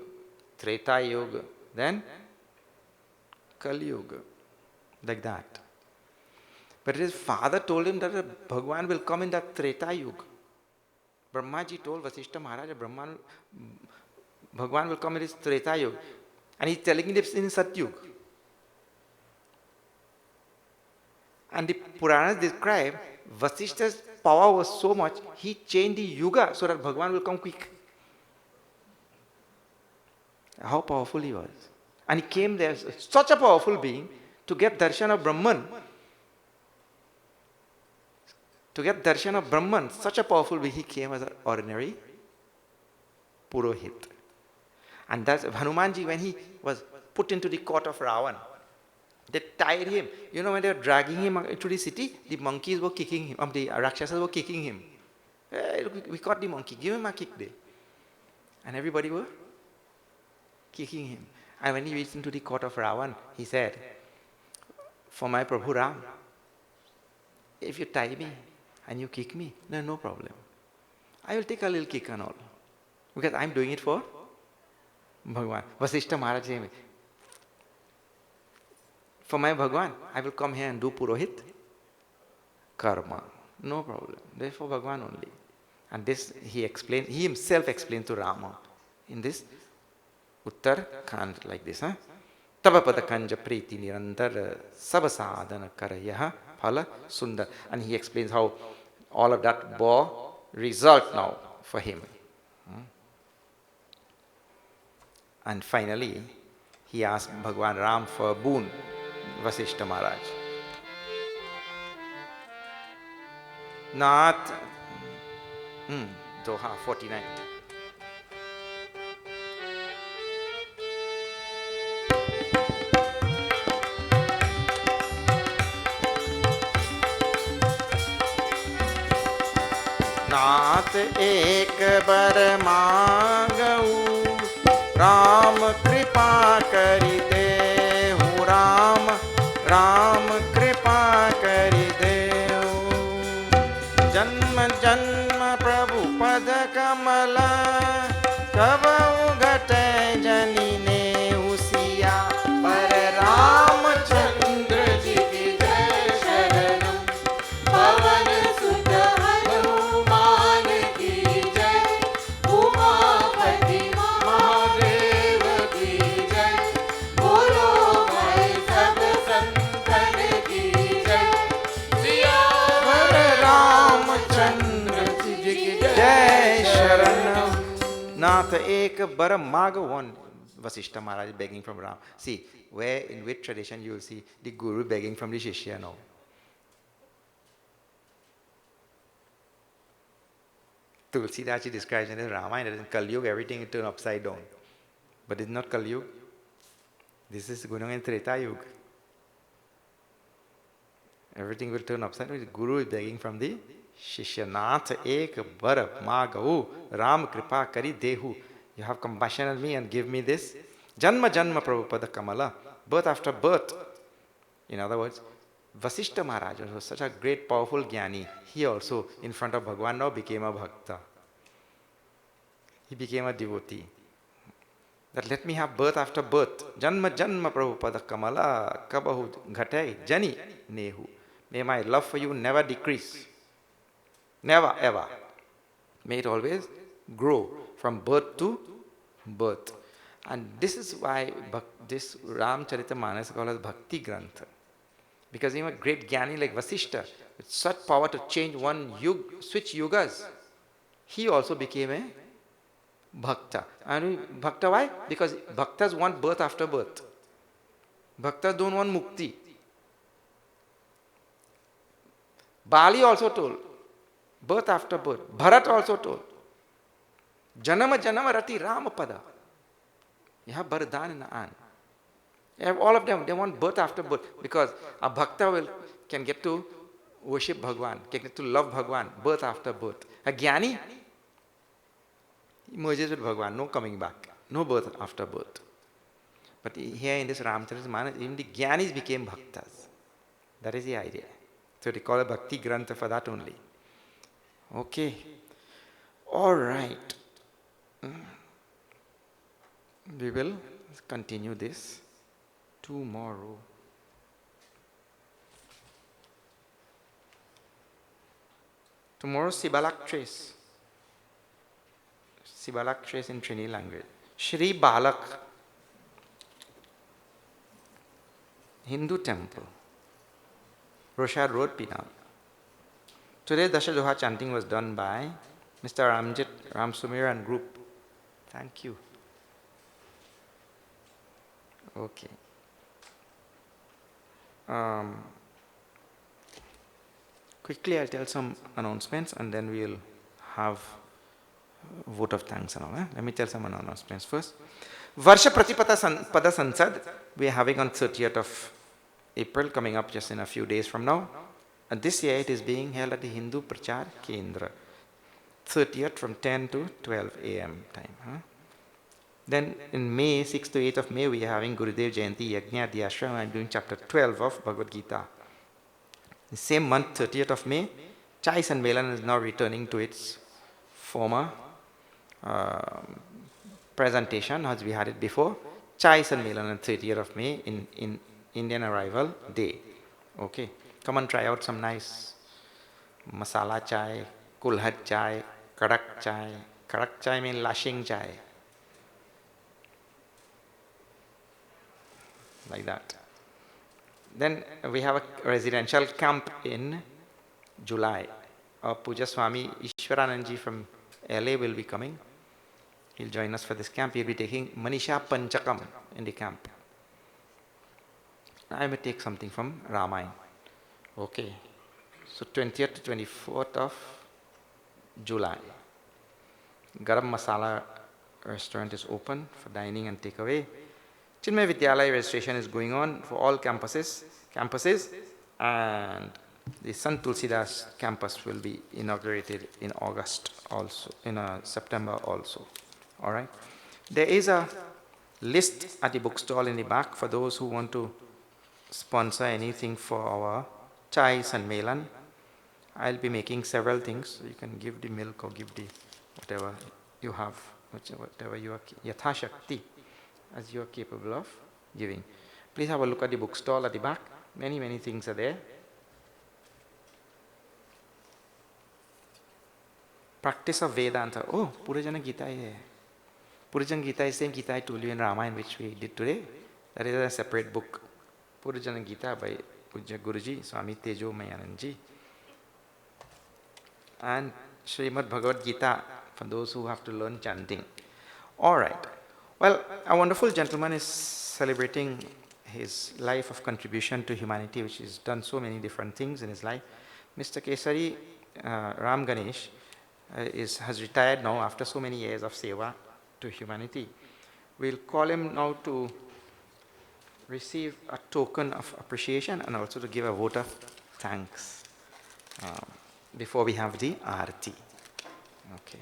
Treta Yuga, then Kali Yuga, like that. But his father told him that Bhagwan will come in that Treta Yuga. Brahmaji told Vasishtha Maharaj that Bhagwan will come in this Treta Yuga. And he's telling it in Satyug. And the Puranas describe Vasishtha's power was so much, he changed the yuga so that Bhagwan will come quick. How powerful he was. And he came there, such a powerful being, to get darshan of Brahman. To get darshan of Brahman, such a powerful being, he came as an ordinary Purohit. And that's Hanumanji, when he was put into the court of Ravan, they tied him. You know, when they were dragging him into the city, the monkeys were kicking him, the Rakshasas were kicking him. Hey, look, we caught the monkey, give him a kick there. And everybody were kicking him. And when he reached into the court of Ravan, he said, for my Prabhu Ram, if you tie me and you kick me, no problem. I will take a little kick and all. Because I'm doing it for Bhagwan. Vasishtha Maharaj said, for my Bhagwan, I will come here and do Purohit karma. No problem. Therefore, Bhagwan only. And this he explained, he himself explained to Rama in this Uttar Khand like this. Tava pada kanja priti nirandar sabasadana karayah phala sundar. And he explains how all of that bore result now for him. And finally, he asked Bhagwan Ram for a boon. Vasishtha Maharaj. Nath, Doha 49. नाथ एक बर मांगऊ राम कृपा करि देहु राम राम कृपा करि देहु जन्म जन्म प्रभु पद कमल कबहु घटै जनि नेहु सिया पर रामचंद्र जी की जय शरणम पवन सुत हनुमान की जय उमापति महादेव की जय बोलो भाई सब संतन की जय सियावर रामचंद्र जी की जय शरणम. Nath ek bar mag one. Vasishtha Maharaj begging from Ram. See, where in which tradition you will see the Guru begging from the Shishya now. Tulsidas describes in the Ramayana that in Kali Yuga everything is turned upside down. But it's not Kali Yuga. This is going on in Treta Yuga. Everything will turn upside down. The Guru is begging from the Shishya. Nath ek bar magavu Ram kripa kari dehu. You have compassion on me and give me this. Janma janma Prabhupada Kamala. Birth after birth. In other words, Vasishta Maharaj was such a great, powerful jnani. He also, in front of Bhagwan now, became a bhakta. He became a devotee. That let me have birth after birth. Janma Janma Prabhupada Kamala Kabahu Ghate Jani Nehu. May my love for you never decrease. Never ever. May it always grow from birth to birth. And this is why this Ramcharitamanas is called as Bhakti Grantha. Because even a great jnani like Vasishta, with such power to change one switch yugas, he also became a bhakta. And bhakta why? Because bhaktas want birth after birth. Bhaktas don't want mukti. Bali also told, birth after birth. Bharat also told, Janama Janama Rati Ramapada. You have Baradan and An. You have all of them, they want birth after birth. Because a bhakta can get to worship Bhagwan, can get to love Bhagwan, birth after birth. A jnani, he merges with Bhagwan, no coming back, no birth after birth. But here in this Ramcharitamanas, even the jnanis became bhaktas. That is the idea. So they call it Bhakti Grantha for that only. Okay. All right. We will continue this tomorrow. Tomorrow, Sibalak Trace. Sibalak Trace in Trini language. Shri Balak, Hindu temple, Roshad Road, Pinam. Today, Dasha Doha chanting was done by Mr. Ramjit, Ram Sumir and group. Thank you. Okay. Quickly, I'll tell some announcements and then we'll have vote of thanks and all. Let me tell some announcements first. Varsha Pada Sansad, we are having on 30th of April, coming up just in a few days from now. And this year it is being held at the Hindu Prachar Kendra, 30th from 10 to 12 a.m. time. Then in May, 6th to 8th of May, we are having Gurudev Jayanti Yajna at the ashram. I am doing chapter 12 of Bhagavad Gita. The same month, 30th of May, Chai Sanmelan is now returning to its former presentation as we had it before. Chai Sanmelan on 30th of May in Indian Arrival Day. Okay, come and try out some nice masala chai, kulhat chai, kadak chai. Kadak chai means lashing chai. Like that. Then we have a residential camp in July. Puja Swami Ishwaranandji from LA will be coming. He'll join us for this camp. He'll be taking Manisha Panchakam in the camp. I may take something from Ramayana. Okay. So 20th to 24th of July. Garam Masala restaurant is open for dining and takeaway. Chinmaya Vidyalaya registration is going on for all campuses, and the Sant Tulsidas campus will be inaugurated in August also, in September also. All right. There is a list at the bookstall in the back for those who want to sponsor anything for our Chai Sanmelan. I'll be making several things. So you can give the milk or give the whatever you have, whatever you are, Yatha Shakti, as you are capable of giving. Please have a look at the bookstall at the back. Many, many things are there. Practice of Vedanta. Oh, Purajana Gita is there. Purajana Gita is the same Gita I told you in Ramayana, which we did today. That is a separate book. Purajana Gita by Pujya Guruji, Swami Tejo Mayananji. And Srimad Bhagavad Gita for those who have to learn chanting. All right. Well, a wonderful gentleman is celebrating his life of contribution to humanity, which has done so many different things in his life. Mr. Kesari Ram Ganesh has retired now after so many years of seva to humanity. We'll call him now to receive a token of appreciation and also to give a vote of thanks before we have the Aarti. Okay.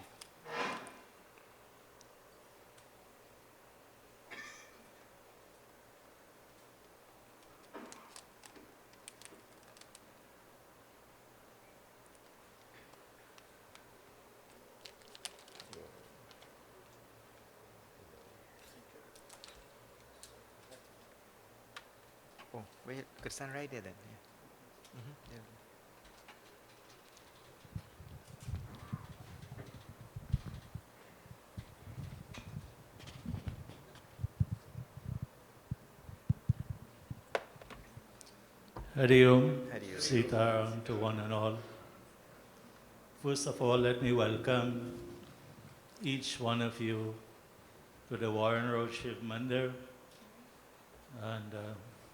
you could stand right there then. Yeah. Yeah. Hari Om, Hari Om. Sitaram to one and all. First of all, let me welcome each one of you to the Warren Road Shiv Mandir. And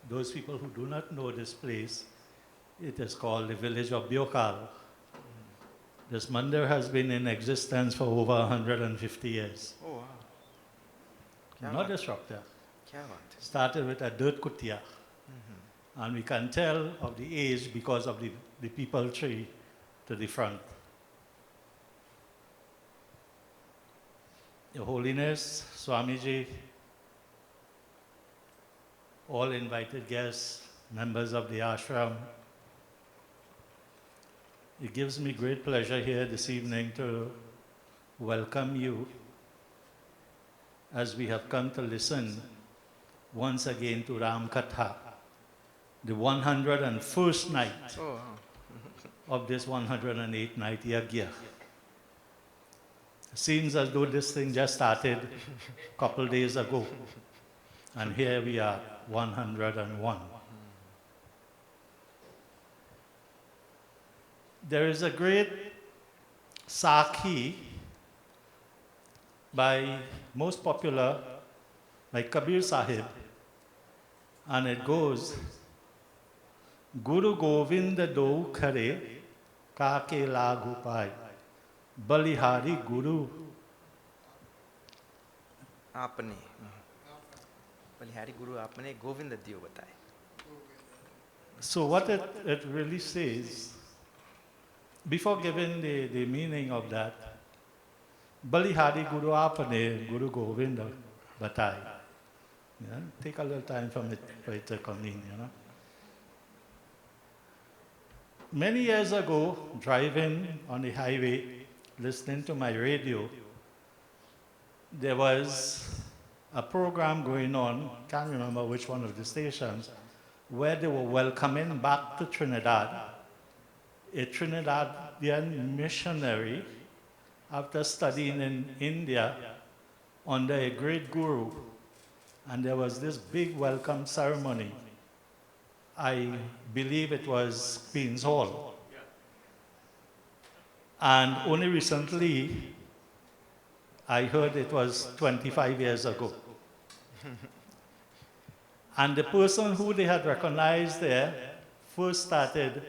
those people who do not know this place, it is called the village of Byokal. This mandir has been in existence for over 150 years. Oh, wow. Kya Not baat a structure. Kya baat hai? Started with a dirt kutia. And we can tell of the age because of the peepal tree to the front. Your Holiness, Swamiji, all invited guests, members of the ashram, it gives me great pleasure here this evening to welcome you as we have come to listen once again to Ram Katha, the 101st night Oh, wow. of this 108 night Yajna. Seems as though this thing just started a couple days ago. And here we are, 101. There is a great Sakhi most popular by Kabir Sahib, and it goes, Guru Govinda do khare, kake lagu pai, balihari Guru. आपने बलिहारी गुरु आपने गोविंद दियो बताए. So what it really says, before giving the meaning of that, Balihari Guru Apane, Guru Govinda Batai. Yeah? Take a little time from it for it to come in, you know. Many years ago, driving on the highway, listening to my radio, there was a program going on, can't remember which one of the stations, where they were welcoming back to Trinidad a Trinidadian missionary after studying in India under a great guru. And there was this big welcome ceremony. I believe it was Queen's Hall. And only recently, I heard it was 25 years ago. And the person who they had recognized there first started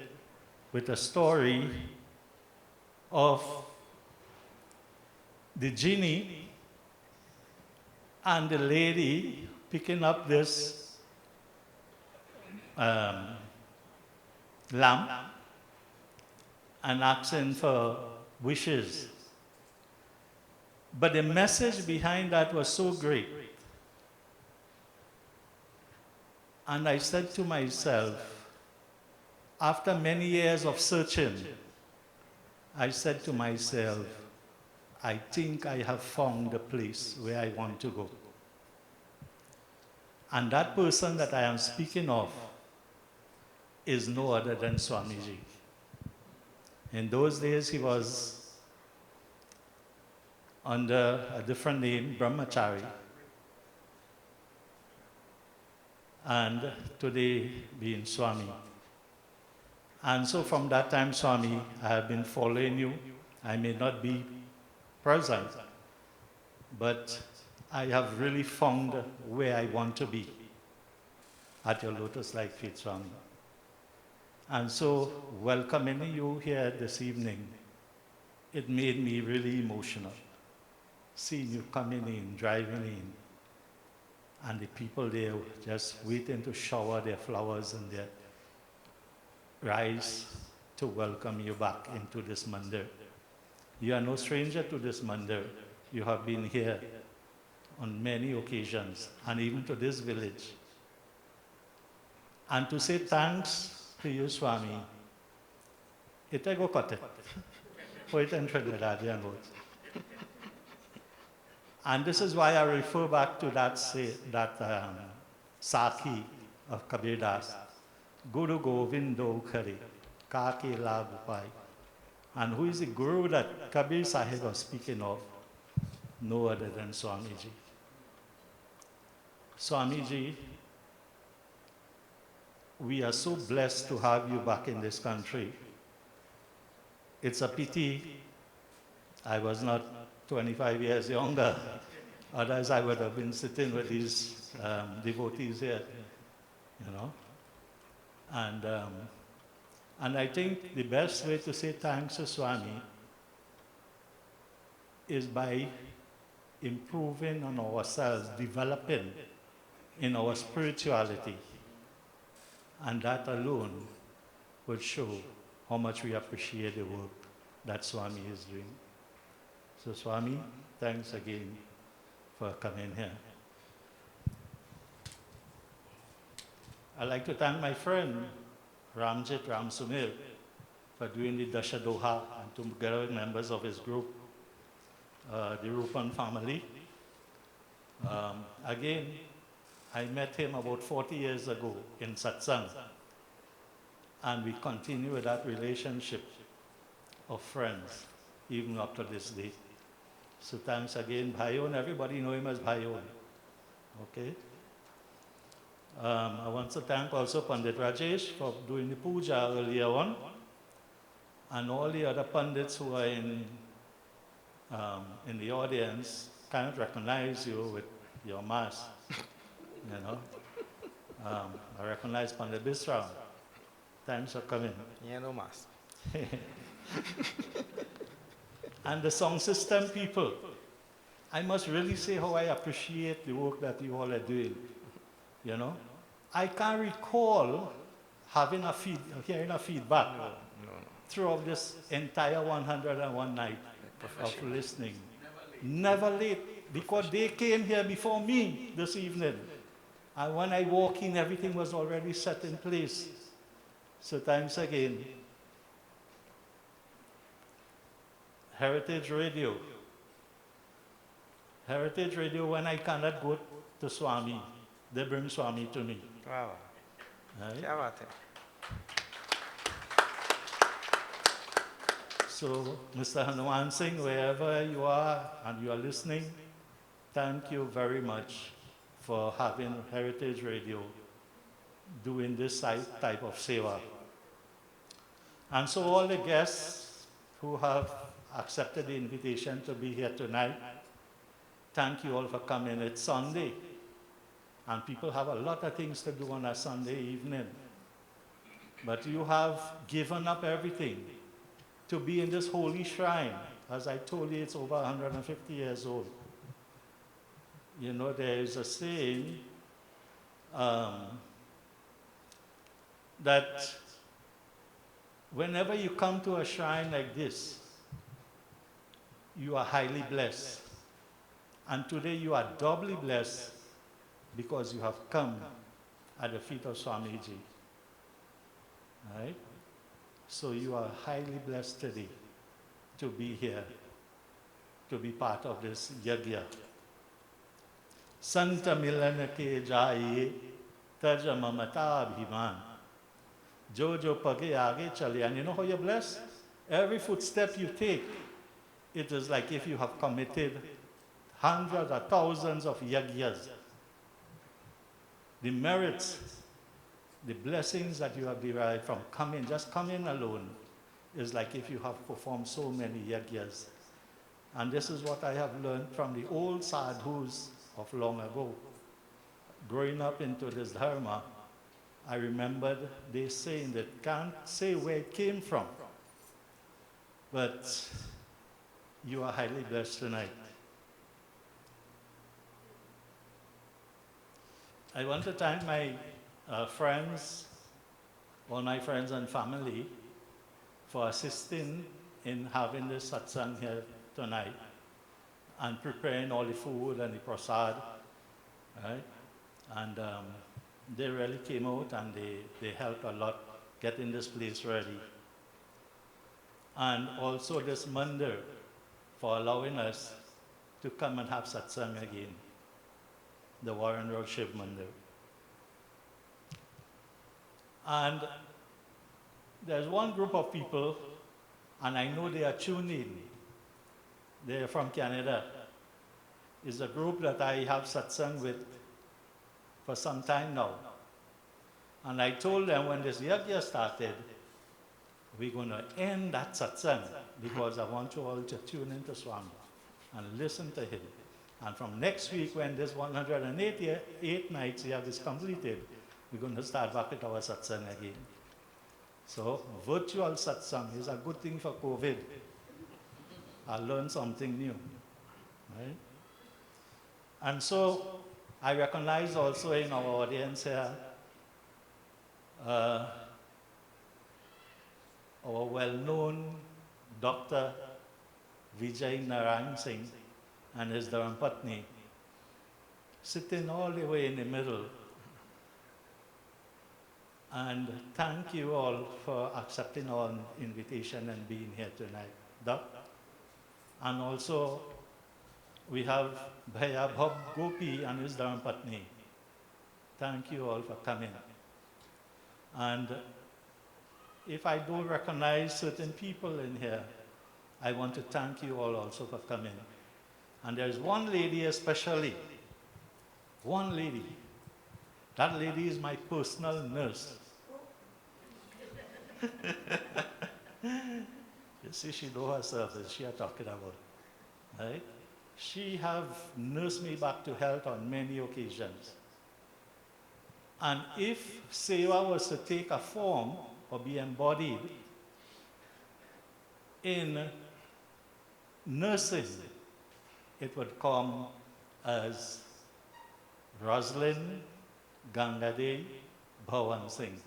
with a story of the genie and the lady picking up this lamp and asking for wishes. But the message behind that was so great. And I said to myself, after many years of searching, I said to myself, I think I have found the place where I want to go. And that person that I am speaking of is no other than Swamiji. In those days, he was under a different name, Brahmachari. And today being Swami. And so from that time, Swami, I have been following you. I may not be present, but I have really found where I want to be at your lotus-like feet, Swami. And so welcoming you here this evening, it made me really emotional. Seeing you coming in, driving in, and the people there just waiting to shower their flowers and their rice to welcome you back into this mandir. You are no stranger to this mandir. You have been here on many occasions, and even to this village. And to say thanks to you, Swami, ite go kote. Poit and Trinidadian words. And this is why I refer back to that Sakhi of Kabir Das. Guru Govindo Kari, Kake Lagupai. And who is the guru that Kabir Sahib was speaking of? No other than Swamiji. Swamiji, we are so blessed to have you back in this country. It's a pity I was not 25 years younger. Otherwise, I would have been sitting with these devotees here, you know. And I think the best way to say thanks to Swami is by improving on ourselves, developing in our spirituality. And that alone would show how much we appreciate the work that Swami is doing. So Swami, thanks again for coming here. I'd like to thank my friend Ramjit Ramsumir for doing the Dasha Doha, and together with members of his group, the Rupan family. Again, I met him about 40 years ago in satsang, and we continue with that relationship of friends even up to this day. So thanks again, Bhayon. Everybody know him as Bhayon. Okay? I want to thank also Pandit Rajesh for doing the puja earlier on, and all the other Pandits who are in the audience. Can't recognize you with your mask, you know. I recognize Pandit Bisram. Thanks for coming. Yeah, no mask. And the song system people, I must really say how I appreciate the work that you all are doing. You know, I can't recall hearing a feedback throughout this entire 101 night of listening. Never late, because they came here before me this evening. And when I walk in, everything was already set in place. So thanks again. Heritage Radio. Heritage Radio, when I cannot go to Swami, they bring Swami to me. Wow. Right? Kya baat hai? So, Mr. Hanuman Singh, wherever you are and you are listening, thank you very much for having Heritage Radio doing this type of seva. And so all the guests who have accepted the invitation to be here tonight, thank you all for coming. It's Sunday, and people have a lot of things to do on a Sunday evening. But you have given up everything to be in this holy shrine. As I told you, it's over 150 years old. You know, there is a saying that whenever you come to a shrine like this, you are highly blessed. And today you are doubly blessed because you have come at the feet of Swamiji. Right? So you are highly blessed today to be here, to be part of this yajna. Santa milan ke jaiye tarja mamata abhiman. Jo jo page aage chale. And you know how you're blessed? Every footstep you take, it is like if you have committed hundreds or thousands of yajnas. The merits, the blessings that you have derived from coming, just coming alone, is like if you have performed so many yajnas. And this is what I have learned from the old sadhus of long ago. Growing up into this dharma, I remembered they saying that can't say where it came from, but you are highly blessed tonight. I want to thank my friends, all my friends and family, for assisting in having this satsang here tonight and preparing all the food and the prasad, right? And they really came out and they helped a lot getting this place ready. And also this mandir for allowing us to come and have satsang again, the Warren Road Shiv Mandir. And there's one group of people, and I know they are tuned in. They're from Canada. It's a group that I have satsang with for some time now. And I told them when this yajna started, we're going to end that satsang because I want you all to tune into Swami and listen to him. And from next week, when this 188 nights yajna is completed, we're going to start back at our satsang again. So virtual satsang is a good thing for COVID. I learned something new, right? And so I recognize also in our audience here our well-known Dr. Vijay Narayan Singh and his Dharmapatni, sitting all the way in the middle. And thank you all for accepting our invitation and being here tonight, Doc. And also, we have Bhaiya Bhab Gopi and his Dharmapatni. Thank you all for coming. And if I don't recognize certain people in here, I want to thank you all also for coming. And there's one lady especially, one lady. That lady is my personal nurse. You see, she knows herself, that she are talking about, right? She have nursed me back to health on many occasions. And if seva was to take a form or be embodied in nursing, it would come as Rosalind Gangade Bhawan Singh.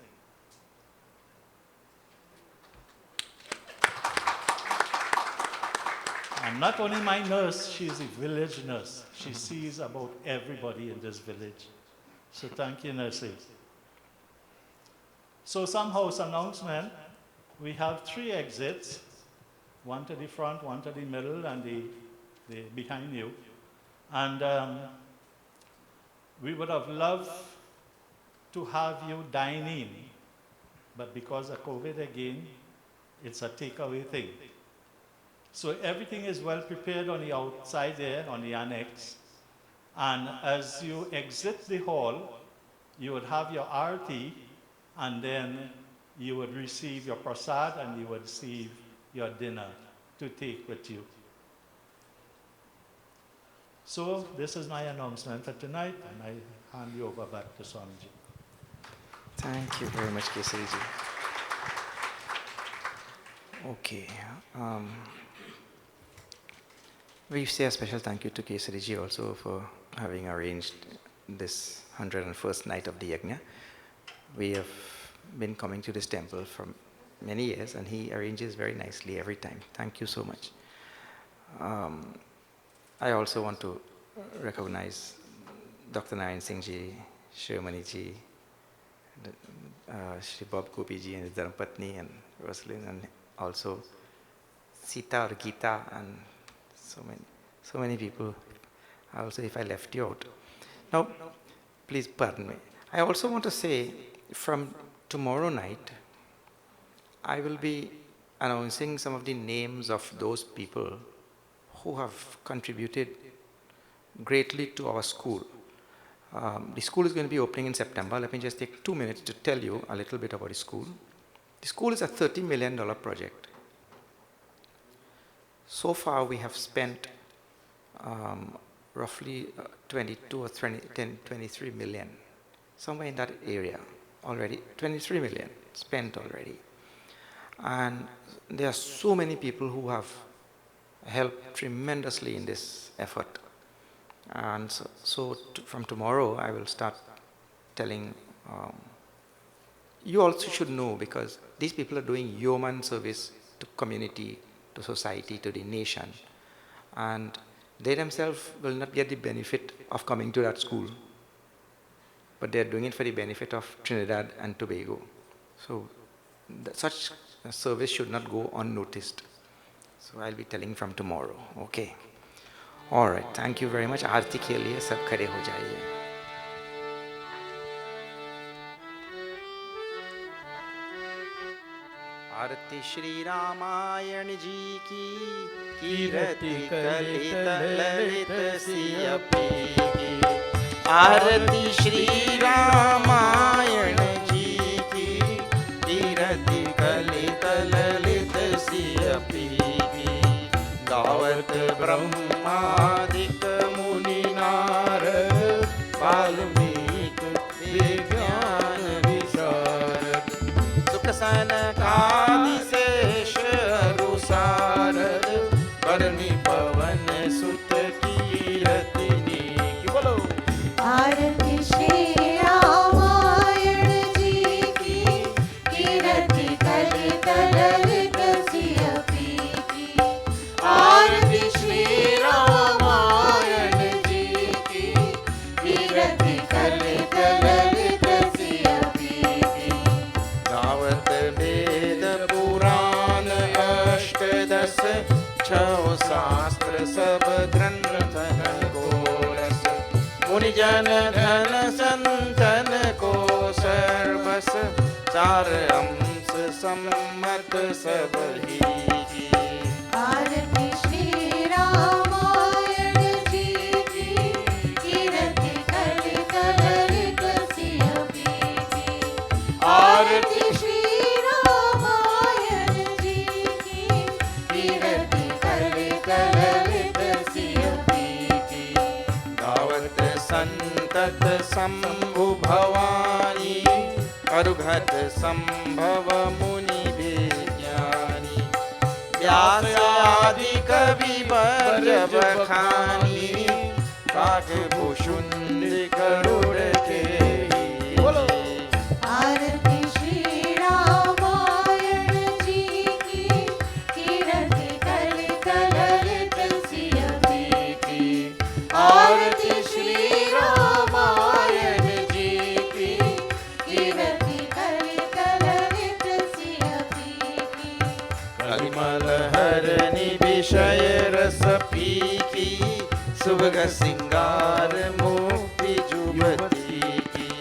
And not only my nurse, she's a village nurse. She sees about everybody in this village. So thank you, nurses. So some house announcement. We have 3 exits, one to the front, one to the middle, and the behind you. And we would have loved to have you dine in, but because of COVID again, it's a takeaway thing. So everything is well prepared on the outside there, on the annex. And as you exit the hall, you would have your arti, and then you would receive your prasad and you would receive your dinner to take with you. So this is my announcement for tonight, and I hand you over back to Swamiji. Thank you very much, Kesariji. Okay. We say a special thank you to Kesariji also for having arranged this 101st night of the Yajna. We have been coming to this temple for many years, and he arranges very nicely every time. Thank you so much. I also want to recognize Dr. Narayan Singh ji, Shrimani ji, Shri Bob Gopi ji and his Dharmapatni and Rosalind, and also Sita or Gita and so many people. Also, if I left you out. Now, please pardon me. I also want to say, from tomorrow night, I will be announcing some of the names of those people who have contributed greatly to our school. The school is going to be opening in September. Let me just take 2 minutes to tell you a little bit about the school. The school is a $30 million project. So far, we have spent roughly 22 or 23 million, somewhere in that area already, 23 million spent already. And there are so many people who have helped tremendously in this effort. And from tomorrow, I will start telling, you also should know, because these people are doing yeoman service to community, to society, to the nation. And they themselves will not get the benefit of coming to that school, but they're doing it for the benefit of Trinidad and Tobago. So such a service should not go unnoticed. So I'll be telling from tomorrow, okay? All right, thank you very much. आरती के लिए सब खड़े हो जाइए. आरती श्री रामायण जी की, कीरति कलित ललित सिय P की। आरती श्री रामायण जी की, कीरति कलित ललित सिय P की। गावत ब्रह्मादिक मुनि नारद, वाल्मीकि विज्ञान विशारद। सुख सनकादि शेष अरु सारद, बरनी पवन सुत कीरति नीक। बोलो आरती श्री रामायण जी की, कीरति कलित ललित सिय पी की। आरती श्री रामायण जी की, कीरति कलित ललित सिय पी की। गावत वेद पुराण अष्टदश, छौ शास्त्र सब ग्रंथ को रस। मुनिजन धन संतन को सर्वस, चार अंश सम्मत सब ही की। आरती श्री रामायण जी की, कीरति कलित ललित सिय पी की। आरती श्री रामायण जी की, कीरति कलित ललित सिय पी की। गावत संतत शंभु भवानी, अरुघत संभव मुनि विज्ञानी। व्यास आदि कवि बर बखानी, काकभूषुंड गरुड़ के ही। आरती श्री रामायण जी की, कीरति कलित ललित सिय पी की। आरती श्री रामायण जी की, कीरति कलित ललित सिय पी की। कलिमल हरनि विषय रस पीकी, सुभग सिंगार मोहि जुबती की।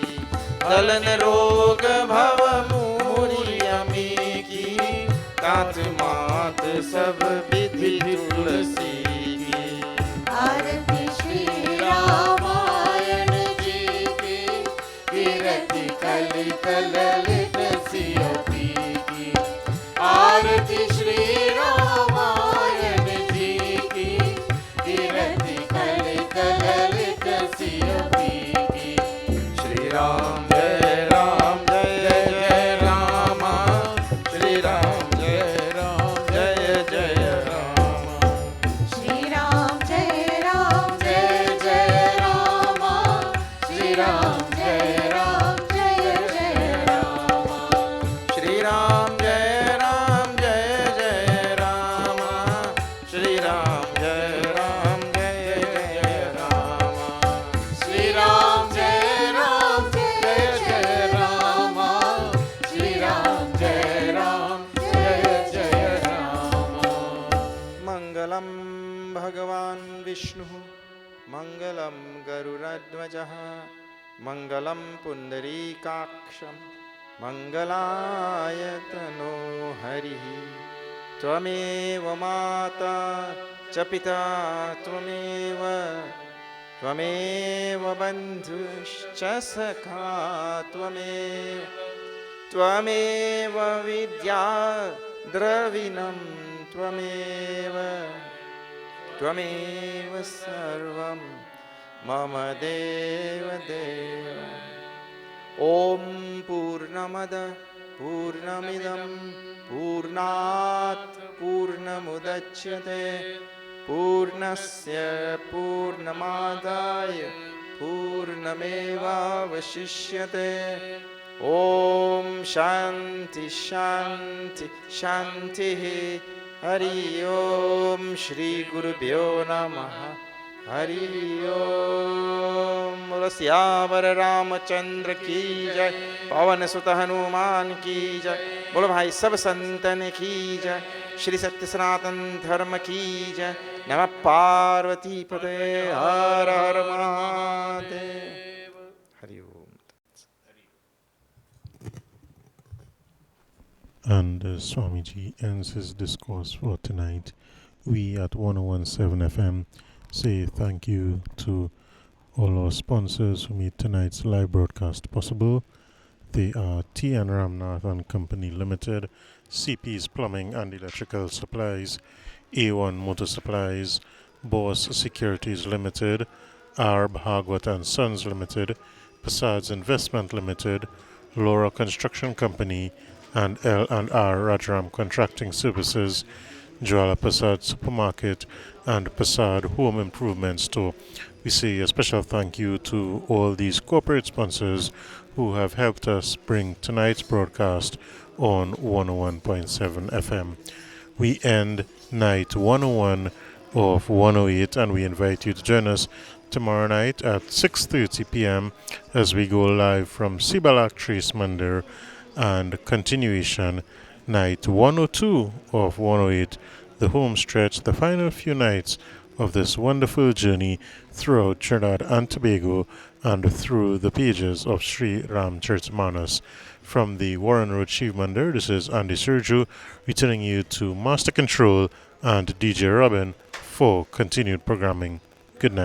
दलन रोग भव मूर्यमी की, तात मात सब विधि तुलसी की। आरती श्री रामायण जी की, कीरति कलित ललित सिय पी की। आरती श्री रामायण जी की, कीरति कलित ललित सिय पी की। श्री राम जय राम जय जय राम, श्री राम जय जय राम। श्री राम जय जय राम, श्री राम जय जय राम। श्री राम जय जय राम, श्री राम जय जय राम। श्री राम जय जय राम, श्री राम जय जय राम। मंगलम भगवान विष्णु, मंगलम गरुड़ध्वजः, मंगलम पुंडरीकाक्षं, मंगलाय तनो हरिः। त्वमेव माता च पिता त्वमेव बन्धुश्च सखा त्वमेव विद्या द्रविणं त्वमेव सर्वं मम देव। ॐ पूर्णमद पूर्णमिदं पूर्णात् पूर्णमुदच्यते पूर्णस्य पूर्णमादाय पूर्णमेवावशिष्यते। ॐ शान्ति शान्ति शान्तिः। हरि ओम श्री गुरुभ्यो नमः। हरि ओम। बोलो सियावर रामचंद्र की जय, पवन सुत हनुमान की जय, बोलो भाई सब संतन की जय, श्री सत्य सनातन धर्म की जय। नमः पार्वती पते, हर हर महादेव। हरि ओम। And Swamiji ends his discourse for tonight. We at 1017 FM say thank you to all our sponsors who made tonight's live broadcast possible. They are T.N. Ramnath and Company Limited, CP's Plumbing and Electrical Supplies, A1 Motor Supplies, Boss Securities Limited, R. Bhagwat and Sons Limited, Prasad's Investment Limited, Laura Construction Company, and L&R Rajaram Contracting Services, Jwala Prasad Supermarket, and Prasad Home Improvement Store. We say a special thank you to all these corporate sponsors who have helped us bring tonight's broadcast on 101.7 FM. We end night 101 of 108, and we invite you to join us tomorrow night at 6:30 p.m. as we go live from Sibalak Trace Mandir, and continuation night 102 of 108, the home stretch, the final few nights of this wonderful journey throughout Trinidad and Tobago and through the pages of Sri Ramcharitmanas. From the Warren Road Shiv Mandir, this is Andy Sergio returning you to Master Control and DJ Robin for continued programming. Good night.